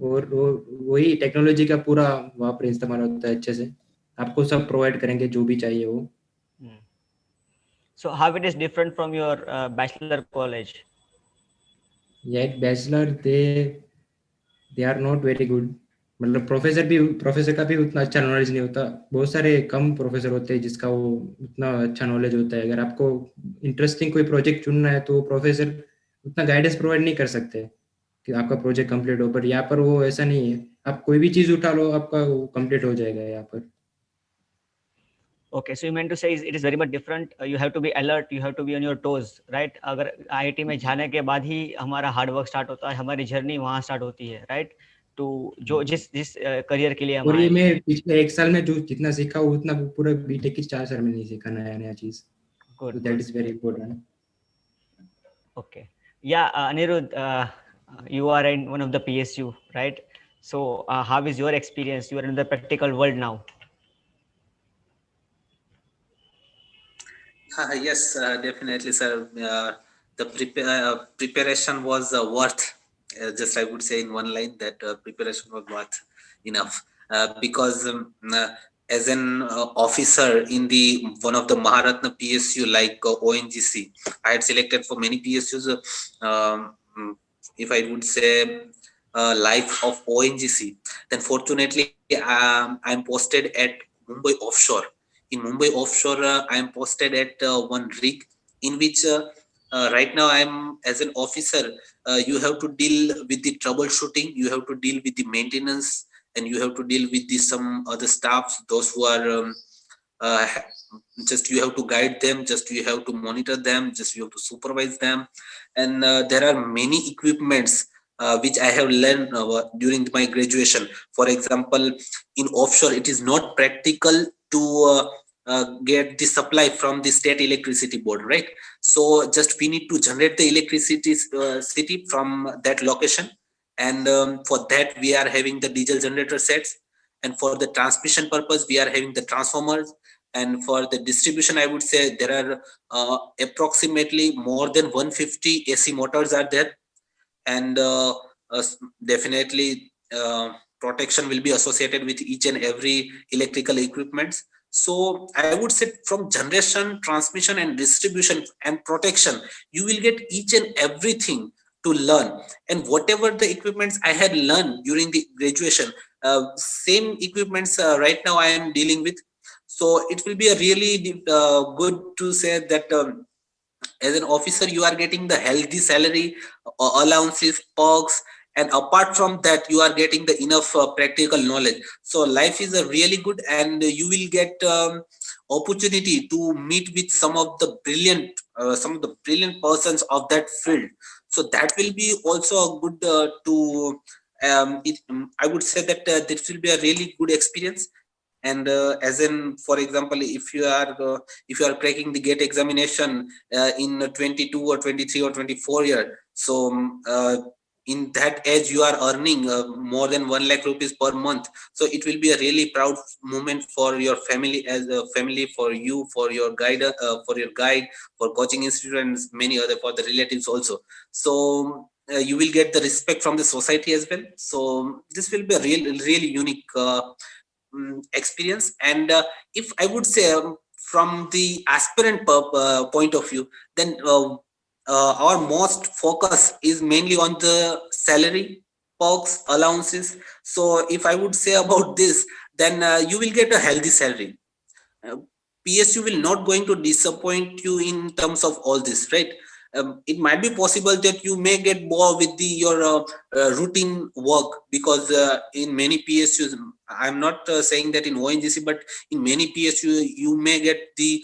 S3: और वो वही टेक्नोलॉजी का पूरा वहाँ पर इस्तेमाल होता है अच्छे से। आपको सब प्रोवाइड करेंगे जो भी चाहिए वो।
S4: So how it is different from your bachelor college?
S3: Yet bachelor they are not very good। मतलब प्रोफेसर का भी उतना अच्छा नॉलेज नहीं होता। बहुत सारे कम प्रोफेसर होते हैं जिसका वो उतना अच्छा नॉलेज होता है। अगर आपको इंटरेस्टिंग कोई प्रोजेक्ट चुनना है तो प्रोफेसर उतना गाइडेंस प्रोवाइड नहीं कर सकते कि आपका प्रोजेक्ट कंप्लीट हो। पर यहाँ पर वो ऐसा नहीं है, आप कोई भी चीज उठा लो आपका वो कंप्लीट हो जाएगा यहाँ पर।
S4: Okay, so you meant to say it is very much different. You have to be alert, you have to be on your toes, right? अगर IIT में जाने के बाद ही हमारा हार्ड वर्क स्टार्ट होता है, हमारी जर्नी वहाँ स्टार्ट होती है, राइट? तो जो जिस जिस करियर के लिए हम
S3: और ये
S4: आए।
S3: मैं पिछले एक साल में जो जितना सीखा हूँ उतना पूरा बीटेक की 4 साल में नहीं सीखा नया नया चीज।
S4: Good,
S3: that
S4: good.
S3: Is very important.
S4: Okay. Yeah, Anirudh, you are in one of the PSU, right? So how is your experience? You are in the practical world now.
S2: Yes, definitely, sir. The preparation was worth. Just I would say in one line that preparation was worth enough because as an officer in the one of the Maharatna PSU like ONGC, I had selected for many PSUs. If I would say life of ONGC, then fortunately I'm posted at Mumbai offshore. In Mumbai offshore, I am posted at one rig in which right now I am as an officer. You have to deal with the troubleshooting, you have to deal with the maintenance, and you have to deal with the some other staffs, those who are uh, just you have to guide them, just you have to monitor them, just you have to supervise them, and there are many equipments which I have learned during my graduation. For example, in offshore, it is not practical to get the supply from the state electricity board, right? So just we need to generate the electricity city from that location, and for that we are having the diesel generator sets, and for the transmission purpose we are having the transformers, and for the distribution I would say there are approximately more than 150 AC motors are there, and definitely protection will be associated with each and every electrical equipments. So I would say from generation, transmission and distribution and protection, you will get each and everything to learn. And whatever the equipments I had learned during the graduation, same equipments right now I am dealing with. So it will be a really good to say that as an officer you are getting the healthy salary, allowances, perks, and apart from that you are getting the enough practical knowledge. So life is a really good, and you will get opportunity to meet with some of the brilliant persons of that field. So that will be also a good I would say that this will be a really good experience. And as in, for example, if you are cracking the gate examination in 22 or 23 or 24 year, so in that age you are earning more than 1 lakh rupees per month. So it will be a really proud moment for your family, as a family, for you, for your guide, for coaching institute, and many other, for the relatives also. So you will get the respect from the society as well. So this will be a really unique experience. And if I would say from the aspirant point of view, then our most focus is mainly on the salary, perks, allowances. So if I would say about this, then you will get a healthy salary. PSU will not going to disappoint you in terms of all this, right? It might be possible that you may get bored with your routine work, because in many PSUs, I'm not saying that in ONGC, but in many PSU you may get the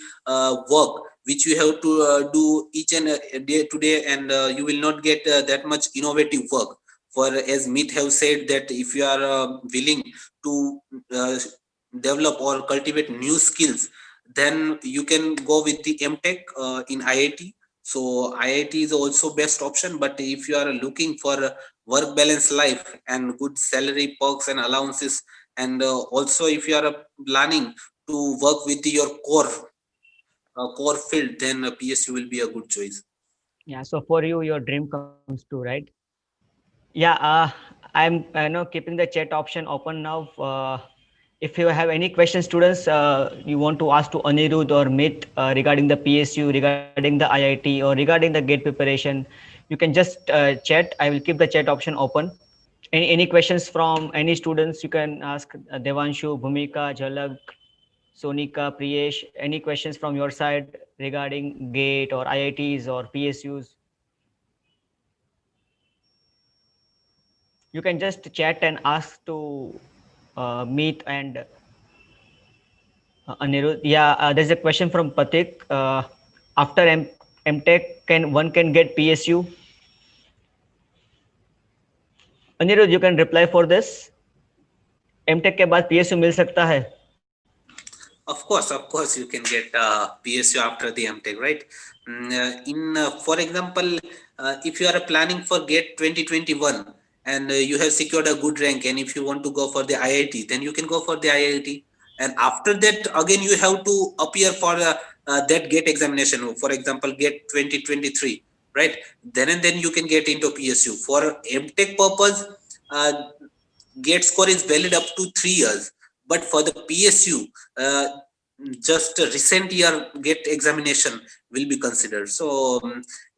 S2: work which you have to do each and day to day, and you will not get that much innovative work. For as Meet have said that if you are willing to develop or cultivate new skills, then you can go with the MTech in IIT. So IIT is also best option. But if you are looking for a work balance life and good salary, perks and allowances, and also if you are planning to work with your core field, then PSU will be a good choice.
S4: Yeah, so for you, your dream comes true, right? Yeah, I'm keeping the chat option open now. If you have any questions, students, you want to ask to Anirudh or Meet regarding the PSU, regarding the IIT, or regarding the GATE preparation, you can just chat. I will keep the chat option open. Any questions from any students, you can ask Devanshu, Bhumika, Jhalak, Sonika, Priyesh. Any questions from your side regarding GATE or IITs or PSUs? You can just chat and ask to Meet and Anirudh. Yeah, there's a question from Patik. After MTech, can get PSU? Anirudh, you can reply for this. MTech के बाद PSU मिल सकता है?
S2: Of course, you can get PSU after the MTech, right? For example, if you are planning for GATE 2021 and you have secured a good rank, and if you want to go for the IIT, then you can go for the IIT. And after that, again, you have to appear for that GATE examination. For example, GATE 2023, right? Then you can get into PSU. For MTech purpose, GATE score is valid up to 3 years. But for the PSU, just a recent year GATE examination will be considered. So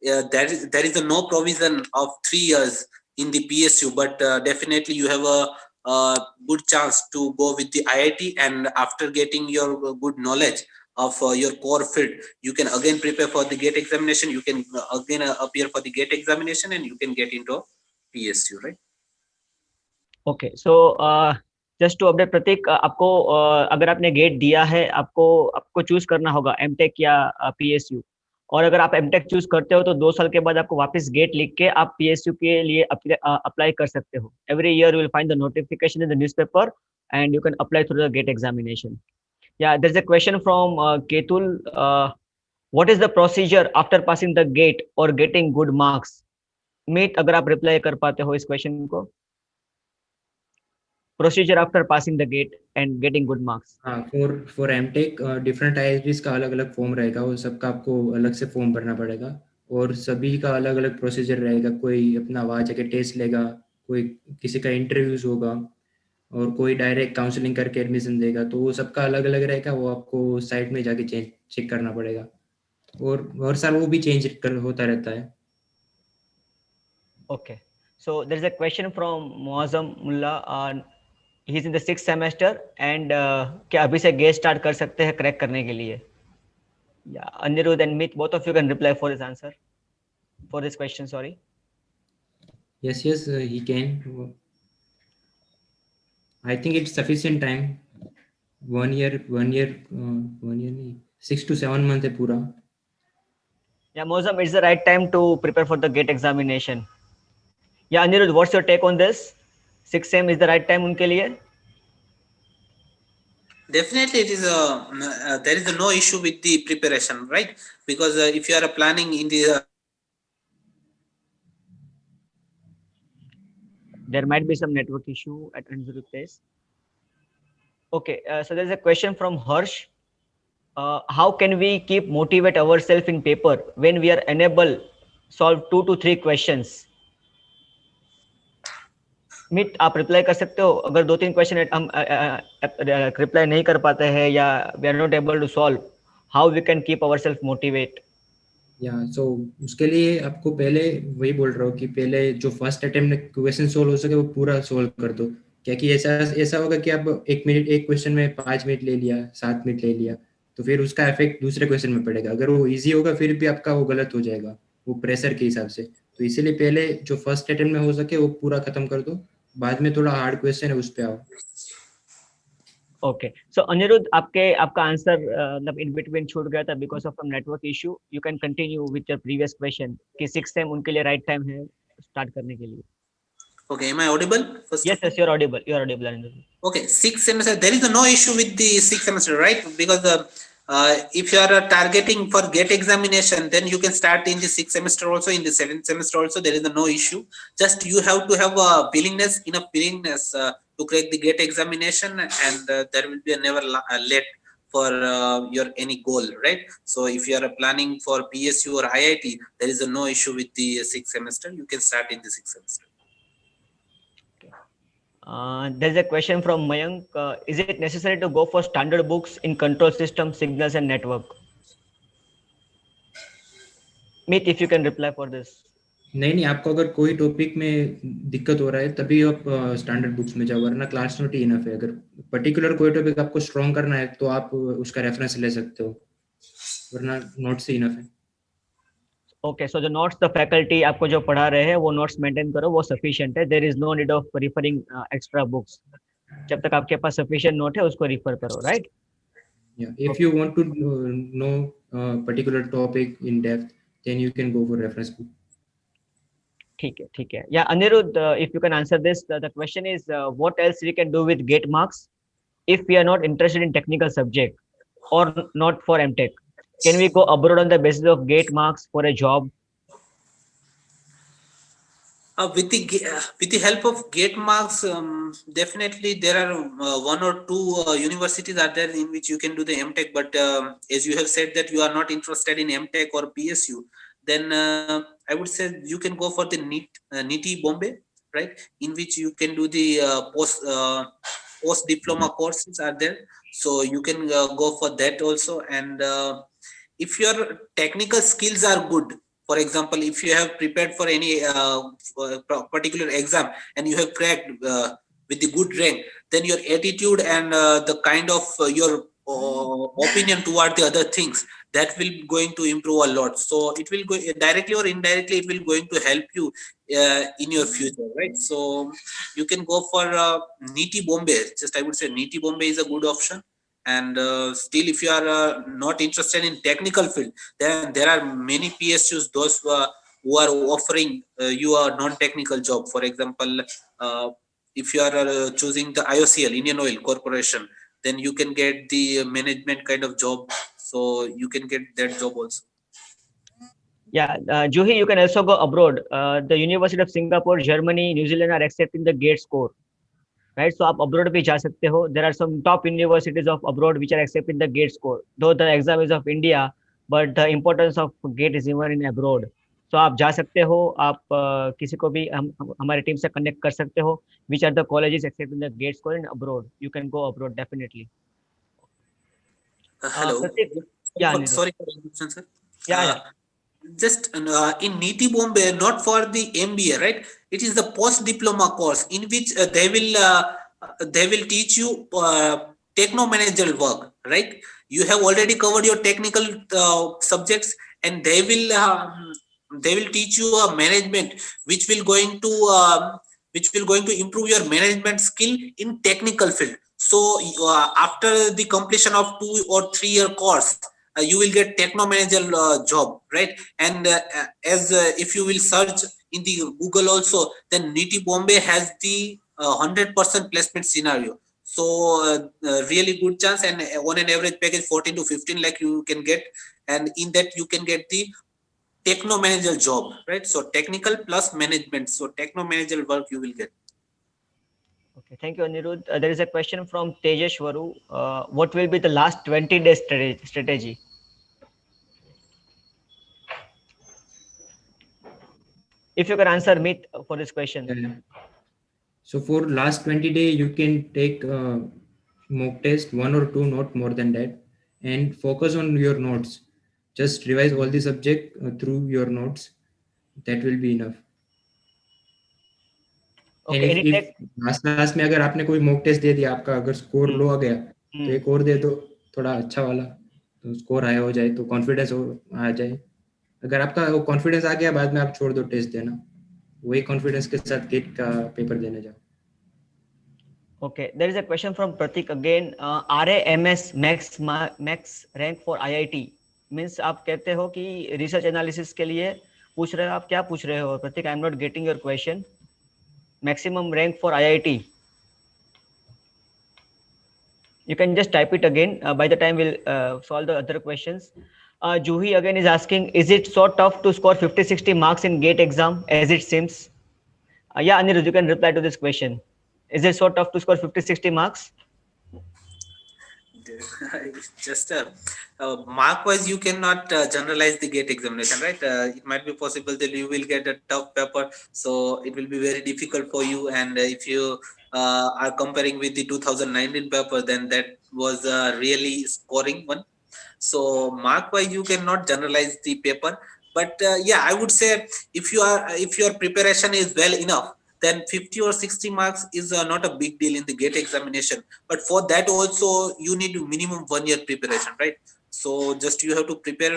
S2: there is a no provision of 3 years in the PSU, but definitely you have a good chance to go with the IIT, and after getting your good knowledge of your core field, you can again prepare for the GATE examination. You can again appear for the GATE examination, and you can get into PSU, right?
S4: Okay so just to update Prateek, आपको अगर आपने gate दिया है, आपको आपको choose करना होगा MTech या पीएसयू, और अगर आप एमटेक चूज करते हो तो 2 साल के बाद आपको वापस गेट लिख के आप पीएसयू के लिए अप्लाई कर सकते हो. Every year you will find the notification in the newspaper and you can apply through the GATE examination. या there is a question from Ketul. What is the procedure after passing the GATE और getting good marks? Meet, अगर आप reply कर पाते हो इस question को. Procedure after passing the gate and getting good marks.
S3: हाँ, फॉर एमटेक डिफरेंट आईआईटीज का अलग अलग फॉर्म रहेगा, वो सबका आपको अलग से फॉर्म भरना पड़ेगा, और सभी का अलग अलग प्रोसीजर रहेगा. कोई अपना वहाँ जाके टेस्ट लेगा, कोई किसी का इंटरव्यूज होगा, और कोई डायरेक्ट काउंसलिंग करके एडमिशन देगा. तो वो सबका अलग अलग रहेगा, वो आपको साइट में जाके चेक करना पड़ेगा, और हर साल वो भी होता रहता है.
S4: Okay, so there is a question from Muazzam Mullah. He is in the 6th semester and क्या अभी से गेट स्टार्ट कर सकते हैं क्रैक करने के लिए? Yeah, Anirudh and Meet, both of you can reply for this answer, for this question. Sorry.
S3: Yes, he can. I think it's sufficient time. 1 year, 6 to 7 months है पूरा.
S4: Yeah, Muazzam, it's the right time to prepare for the gate examination. Yeah, Anirudh, what's your take on this? 6th sem is the right time उनके लिए?
S2: Definitely, it is there is no issue with the preparation, right? Because if you are planning in the
S4: there might be some network issue at Anzuru place. Okay, so there's a question from Harsh. How can we keep motivate ourselves in paper when we are unable solve 2 to 3 questions? मिट, आप reply कर सकते हो. अगर 2-3 question हम reply नहीं कर पाते हैं या we are not able to solve, how we can keep ourself motivate?
S3: या सो उसके लिए आपको पहले वही बोल रहा हूँ कि पहले जो फर्स्ट अटेम्प्ट में क्वेश्चन सोल्व हो सके वो पूरा सोल्व कर दो. क्या कि ऐसा होगा कि आप 1 मिनट एक क्वेश्चन में 5 मिनट ले लिया, 7 मिनट ले लिया, तो फिर उसका इफेक्ट दूसरे क्वेश्चन में पड़ेगा. अगर वो इजी होगा फिर भी आपका वो गलत हो जाएगा, वो प्रेशर के हिसाब से. तो इसीलिए पहले जो फर्स्ट अटेम्प्ट में हो सके वो पूरा खत्म कर दो, बाद में थोड़ा हार्ड क्वेश्चन है उस पे आओ.
S4: ओके, सो अनिरुद्ध, आपका आंसर मतलब इन बिटवीन छूट गया था because of network issue. You can continue with your previous question कि 6 टाइम उनके लिए राइट टाइम है स्टार्ट करने के लिए.
S2: Okay, am I audible? First
S4: Yes,
S2: of all?
S4: yes, you're audible. You're audible, Anirudh.
S2: Okay, sixth semester. There is no issue with the sixth semester, right? Because if you are targeting for GATE examination, then you can start in the sixth semester also, in the seventh semester also. There is no issue. Just you have to have a willingness, enough willingness to crack the GATE examination, and there will be a never late for your any goal, right? So if you are planning for PSU or IIT, there is no issue with the sixth semester. You can start in the sixth semester.
S4: There's a question from Mayank. Is it necessary to go for standard books in control system, signals, and network? Meet, if you can reply for this.
S3: नहीं, आपको अगर कोई topic में दिक्कत हो रहा है तभी आप स्टैंडर्ड बुक्स में जाओ, वरना क्लास नोट ही इनफ है। अगर पर्टिकुलर कोई टॉपिक आपको स्ट्रॉन्ग करना है तो आप उसका रेफरेंस ले सकते हो, वरना नोट्स ही इनफ है।
S4: ओके, सो जो नोट्स द फैकल्टी आपको जो पढ़ा रहे हैं वो नोट्स मेंटेन करो, वो सफिशिएंट है। There is no need of referring extra books. जब तक आपके पास सफिशिएंट नोट है उसको रिफर करो, right?
S3: If you want to know particular topic in depth, then you can go for reference book.
S4: ठीक है, ठीक है। या Aniruddh, if you can answer this, the question is what else we can do with GATE marks if we are not interested in technical subject और not for MTech? Can we go abroad on the basis of GATE marks for a job?
S2: With the help of GATE marks, definitely there are one or two universities are there in which you can do the MTech. But as you have said that you are not interested in MTech or PSU, then I would say you can go for the NITI Bombay, right? In which you can do the post diploma courses are there, so you can go for that also. And if your technical skills are good, for example, if you have prepared for any particular exam and you have cracked with the good rank, then your attitude and the kind of your opinion toward the other things, that will going to improve a lot. So it will go directly or indirectly, it will going to help you in your future, right? So you can go for NITI Bombay. Just I would say NITI Bombay is a good option. And still, if you are not interested in technical field, then there are many PSUs, those who are offering you a non-technical job. For example, if you are choosing the IOCL, Indian Oil Corporation, then you can get the management kind of job. So you can get that job also.
S4: Yeah, Juhi, you can also go abroad. The University of Singapore, Germany, New Zealand are accepting the GATE score. Right, so आप abroad भी जा सकते हो. There are some top universities of abroad which are accepting the GATE score. Though the exam is of India, but the importance of GATE is even in abroad. So आप जा सकते हो, आप किसी को भी हमारी टीम से कनेक्ट कर सकते हो. Which are the colleges accepting the GATE score in abroad? You can go abroad definitely.
S2: Hello.
S4: Yeah,
S2: sorry for the interruption, sir.
S4: Yeah.
S2: Just in NITI Bombay, not for the MBA, right? It is the post diploma course in which they will teach you techno managerial work, right? You have already covered your technical subjects, and they will teach you a management which will going to improve your management skill in technical field. So after the completion of 2 or 3 year course, you will get techno managerial job, right? And as if you will search in the Google also, then NITI Bombay has the 100% placement scenario. So really good chance, and on an average package 14 to 15 lakh you can get, and in that you can get the techno managerial job, right? So technical plus management, so techno managerial work you will get.
S4: Okay, thank you, Anirudh. There is a question from Tejesh Varu. What will be the last 20 days strategy? If you can answer me for this question.
S3: So for last 20 days, you can take mock test, 1 or 2, not more than that, and focus on your notes. Just revise all the subject through your notes. That will be enough.
S4: Okay,
S3: if last में अगर आपने कोई mock test दे दिया, आपका अगर score low आ गया, तो एक और दे दो थोड़ा अच्छा वाला, तो स्कोर हाई हो जाए, तो कॉन्फिडेंस आ जाए. अगर आपका कॉन्फिडेंस आ गया, बाद में आप छोड़ दो टेस्ट देना, वही कॉन्फिडेंस के साथ गेट का पेपर देने जाओ.
S4: Okay, there is a question from Pratik again. RAMS max rank for IIT means आप कहते हो कि रिसर्च एनालिसिस के लिए पूछ रहे हो. आप क्या पूछ रहे हो Prateek? I am not getting your question. maximum rank for IIT? You can just type it again. By the time we'll solve the other questions. Juhi again is asking, is it so tough to score 50-60 marks in GATE exam as it seems? Yeah, Anirudh, you can reply to this question. Is it so tough to score 50-60 marks?
S2: Just mark wise you cannot generalize the GATE examination, right? It might be possible that you will get a tough paper, so it will be very difficult for you. And if you are comparing with the 2019 paper, then that was a really scoring one. So mark wise you cannot generalize the paper, but yeah, I would say if your preparation is well enough, then 50 or 60 marks is not a big deal in the GATE examination. But for that also you need minimum 1 year preparation, right? So just you have to prepare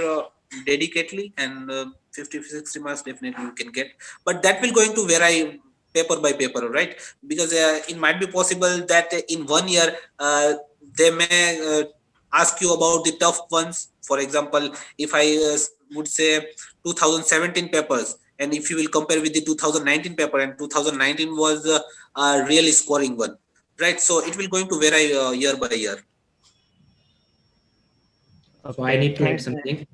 S2: dedicatedly, and 50-60 marks definitely you can get, but that will going to vary paper by paper, right? Because it might be possible that in 1 year they may ask you about the tough ones. For example, if I would say 2017 papers, and if you will compare with the 2019 paper, and 2019 was a really scoring one, right? So it will going to vary year by year.
S3: So I need to add something.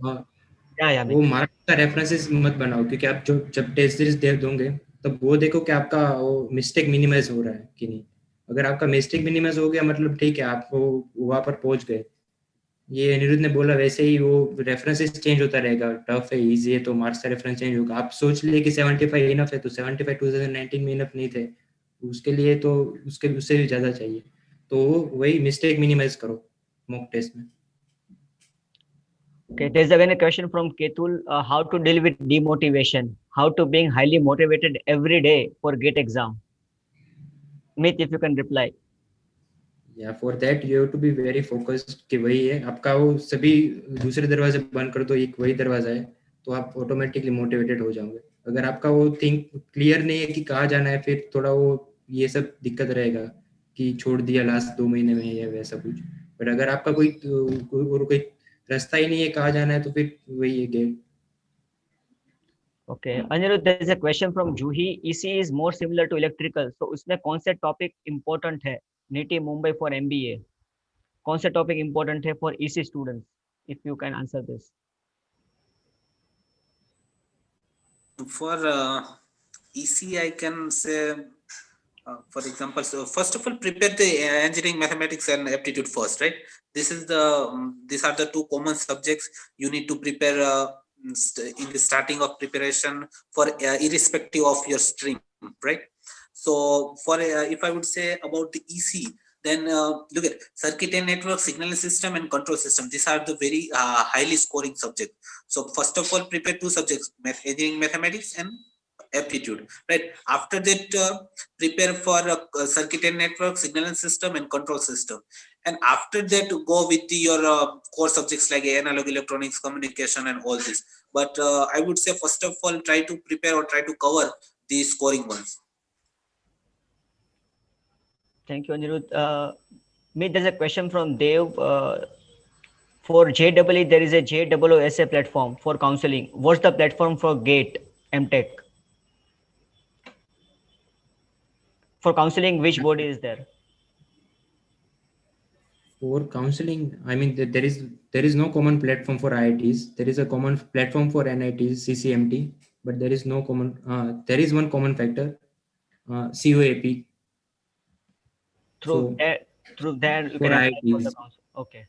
S4: Yeah,
S3: वो marks का references मत बनाओ, क्योंकि आप जब test series दे दोगे तब वो देखो कि आपका वो मिस्टेक मिनिमाइज हो रहा है कि नहीं. अगर आपका मिस्टेक मिनिमाइज हो गया मतलब ठीक है, आप वहां पर पहुंच गए. ये अनिरुद्ध ने बोला वैसे ही वो रेफरेंसेस चेंज होता रहेगा. टफ है, इजी है तो मार्क्स का रेफरेंस चेंज होगा. आप सोच लिए कि 75 इनफ है, तो 75 2019 में इनफ नहीं थे उसके लिए, तो उससे भी ज्यादा चाहिए. तो वही मिस्टेक मिनिमाइज करो मॉक टेस्ट में.
S4: Okay, there's again a question from Ketul. How to deal with demotivation? How to being highly motivated every day for GATE exam? Meet, if you can reply.
S3: Yeah, for that you have to be very focused कि वही है आपका. वो सभी दूसरे दरवाजे बंद कर दो, एक वही दरवाजा है, तो आप ऑटोमेटिकली मोटिवेटेड हो जाओगे. अगर आपका वो थिंक क्लियर नहीं है कि कहाँ जाना है, फिर थोड़ा वो ये सब दिक्कत रहेगा कि छोड़ दिया लास्ट 2 महीने में या वैसा कुछ. बट अगर आपका कोई रास्ता ही नहीं है कहाँ जाना है, तो फिर वही है game.
S4: Okay, Anirudh, there is a question from Juhi. EC is more similar to electrical, so उसमें कौन से टॉपिक important है NITI Mumbai for MBA? कौन से टॉपिक important है for EC students? If you can answer this.
S2: For EC, I can say, for example, so first of all, prepare the engineering, mathematics, and aptitude first, right? These are the two common subjects you need to prepare in the starting of preparation for irrespective of your stream, right? So for if I would say about the EC, then look at circuit and network, signal system, and control system. These are the very highly scoring subjects. So first of all, prepare two subjects: engineering, mathematics, and aptitude, right? After that, prepare for circuit and network, signal and system, and control system. And after that, go with your core subjects like analog, electronics, communication, and all this. But I would say first of all, try to prepare or try to cover the scoring ones.
S4: Thank you, Anirudh. There's a question from Dev. For JEE, there is a JEE platform for counseling. What's the platform for GATE MTech? For counseling, which body is there?
S3: For counseling, I mean, there is no common platform for IITs. There is a common platform for NITs, CCMT, but there is no common. There is one common factor, COAP.
S4: Through that you can apply for the council. Okay.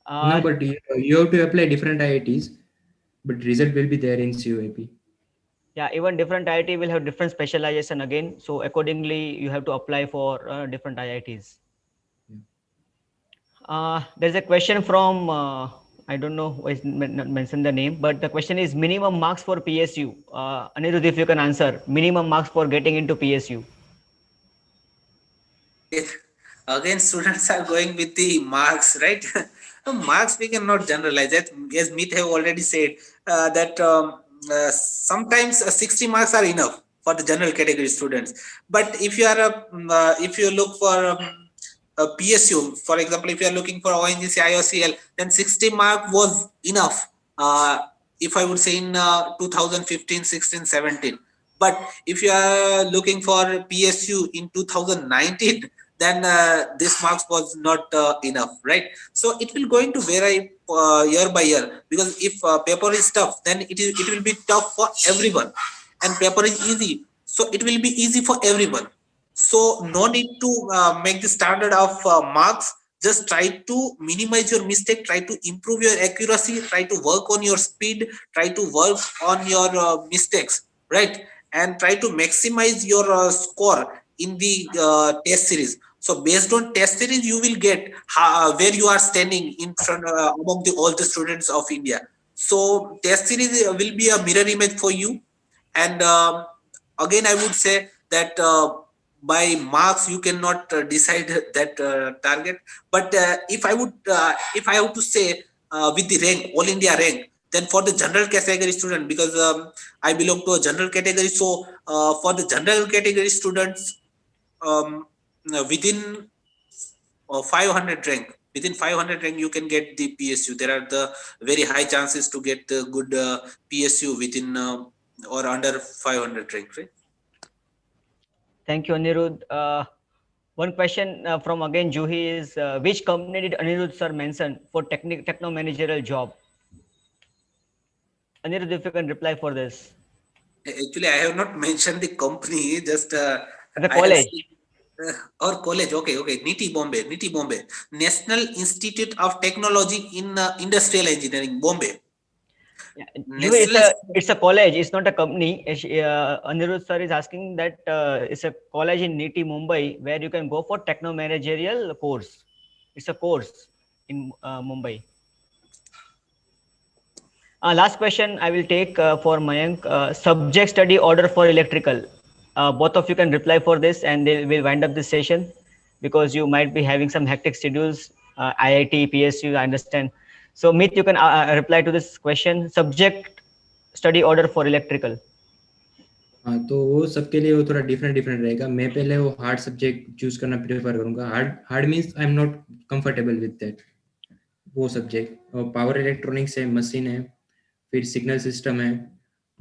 S3: No, but you have to apply different IITs, but result will be there in COAP.
S4: Yeah, even different IIT will have different specialization again. So accordingly, you have to apply for different IITs. There's a question from, I don't know who is not mentioned the name, but the question is minimum marks for PSU. Anirudh, if you can answer, minimum marks for getting into PSU.
S2: Again, students are going with the marks, right? Marks we cannot generalize. That, as Meet have already said, that sometimes 60 marks are enough for the general category students. But if you are if you look for PSU, for example, if you are looking for ONGC, IOCL, then 60 mark was enough. If I would say in 2015, 16, 17. But if you are looking for PSU in 2019, then this marks was not enough, right? So it will going to vary year by year, because if paper is tough, then it will be tough for everyone, and paper is easy, so it will be easy for everyone. So no need to make the standard of marks. Just try to minimize your mistake, try to improve your accuracy, try to work on your speed, try to work on your mistakes, right? And try to maximize your score in the test series. So based on test series, you will get where you are standing in front among all the students of India. So test series will be a mirror image for you. And again, I would say that by marks you cannot decide that target. But if I have to say with the rank, all India rank, then for the general category student, because I belong to a general category, so for the general category students, within 500 rank, within 500 rank you can get the PSU. There are the very high chances to get the good PSU within or under 500 rank, right?
S4: Thank you, Anirudh. One question from again Juhi is which company did Anirudh sir mention for techno managerial job? Anirudh, if you can reply for this.
S2: Actually, I have not mentioned the company, just
S4: The
S2: I have
S4: college.
S2: said, or college. Okay, okay. NITI Bombay, National Institute of Technology in Industrial Engineering, Bombay.
S4: Yeah.
S2: National.
S4: It's a college. It's not a company. Anirudh sir is asking that it's a college in NITI Mumbai where you can go for techno managerial course. It's a course in Mumbai. Last question I will take for Mayank. Subject study order for electrical. Both of you can reply for this, and they will wind up this session because you might be having some hectic schedules. IIT, PSU, I understand. So, Meet, you can reply to this question. Subject study order for electrical.
S3: हाँ, तो वो सबके लिए वो थोड़ा different रहेगा. मैं पहले वो हार्ड सब्जेक्ट चूज करना प्रेफर करूंगा. Hard means I am not comfortable with that. वो सब्जेक्ट और पावर इलेक्ट्रॉनिक्स है, मशीन है, फिर सिग्नल सिस्टम है,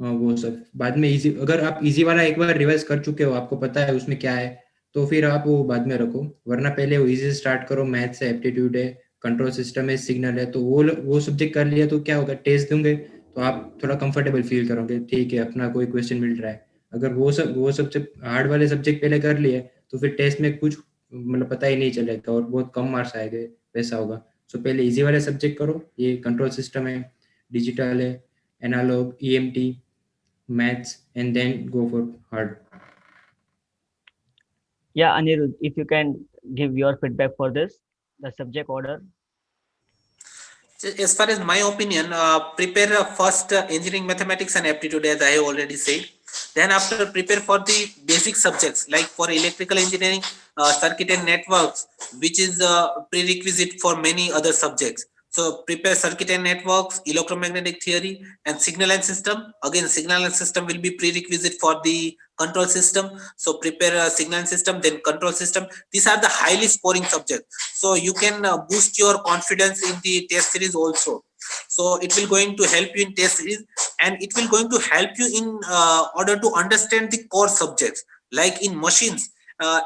S3: वो सब बाद में इजी. अगर आप इजी वाला एक बार रिवाइज कर चुके हो, आपको पता है उसमें क्या है, तो फिर आप वो बाद में रखो. वरना पहले वो इजी से स्टार्ट करो. मैथ्स है, एप्टीट्यूड है, कंट्रोल सिस्टम है, सिग्नल है, तो वो सब्जेक्ट कर लिया तो क्या होगा, टेस्ट दूंगे तो आप थोड़ा कंफर्टेबल फील करोगे. ठीक है, अपना कोई क्वेश्चन मिल रहा है. अगर वो सब्जेक्ट हार्ड वाले सब्जेक्ट पहले कर लिए तो फिर टेस्ट में कुछ मतलब पता ही नहीं चलेगा और बहुत कम मार्क्स आएंगे, वैसा होगा. सो पहले इजी वाले सब्जेक्ट करो. ये कंट्रोल सिस्टम है, डिजिटल है, analogue, EMT, maths, and then go for hard.
S4: Yeah, Anirudh, if you can give your feedback for this, the subject order.
S2: As far as my opinion, prepare first engineering, mathematics, and aptitude, as I have already said. Then after, prepare for the basic subjects like for electrical engineering, circuit and networks, which is a prerequisite for many other subjects. So prepare circuit and networks, electromagnetic theory, and signal and system. Again, signal and system will be prerequisite for the control system. So prepare a signal and system, then control system. These are the highly scoring subjects. So you can boost your confidence in the test series also. So it will going to help you in test series, and it will going to help you in order to understand the core subjects. Like in machines,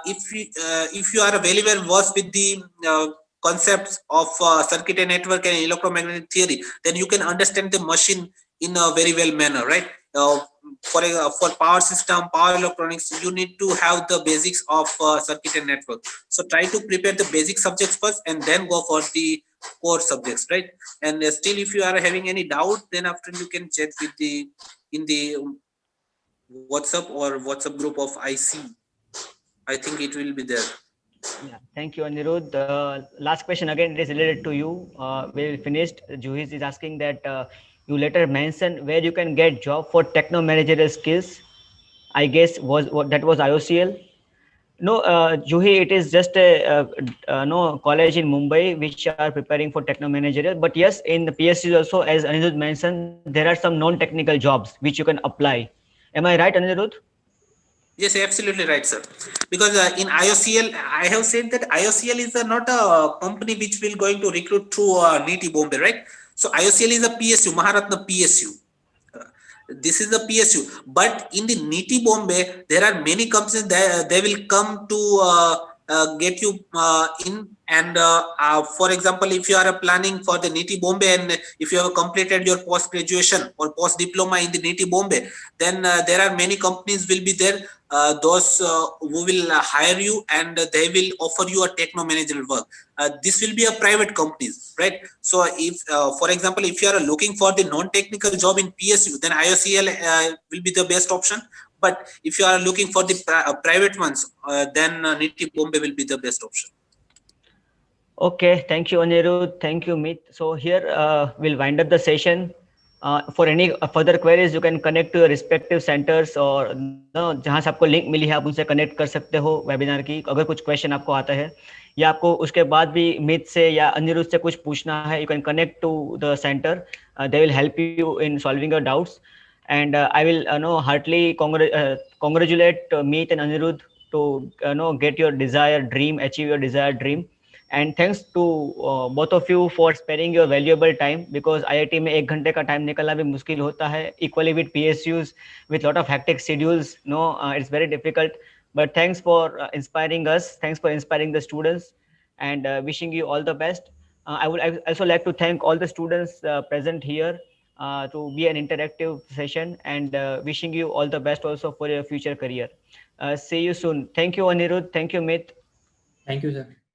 S2: if you are very well versed with the concepts of circuit and network and electromagnetic theory, then you can understand the machine in a very well manner, right? For power system, power electronics, you need to have the basics of circuit and network. So try to prepare the basic subjects first and then go for the core subjects, right? And still, if you are having any doubt, then after you can chat with the in the WhatsApp or WhatsApp group of IC. I think it will be there.
S4: Yeah, thank you, Anirudh. Last question again, it is related to you. We finished. Juhis is asking that you later mentioned where you can get job for techno managerial skills. I guess that was IOCL. No, Juhi, it is just a no college in Mumbai which are preparing for techno managerial. But yes, in the PSC also, as Anirudh mentioned, there are some non-technical jobs which you can apply. Am I right, Anirudh?
S2: Yes, absolutely right, sir. Because in IOCL, I have said that IOCL is not a company which will going to recruit through NITI Bombay, right? So IOCL is a PSU, Maharatna PSU. This is the PSU. But in the NITI Bombay, there are many companies that they will come to get you in. And for example, if you are planning for the NITI Bombay and if you have completed your post graduation or post diploma in the NITI Bombay, then there are many companies will be there. Those who will hire you and they will offer you a techno managerial work. This will be a private companies, right? So if, for example, if you are looking for the non-technical job in PSU, then IOCL will be the best option. But if you are looking for the private ones, then NITI Bombay will be the best option.
S4: Okay, thank you, Anirudh. Thank you, Meet. So here we'll wind up the session. For any further queries, you can connect to your respective centers or जहाँ से आपको link मिली है आप उनसे connect कर सकते हो webinar की अगर कुछ क्वेश्चन आपको आता है या आपको उसके बाद भी मीत से या अनिरुद्ध से कुछ पूछना है you can connect to the centre they will help you in solving your doubts and I will heartily congratulate Meet and Anirudh to get your desired dream, achieve your desired dream. And thanks to both of you for sparing your valuable time because IIT में 1 घंटे का time निकलना भी मुश्किल होता है equally with PSUs with lot of hectic schedules it's very difficult but thanks for inspiring us, thanks for inspiring the students and wishing you all the best. I would also like to thank all the students present here to be an interactive session and wishing you all the best also for your future career. See you soon. Thank you Anirudh, thank you Meet.
S3: Thank you, sir.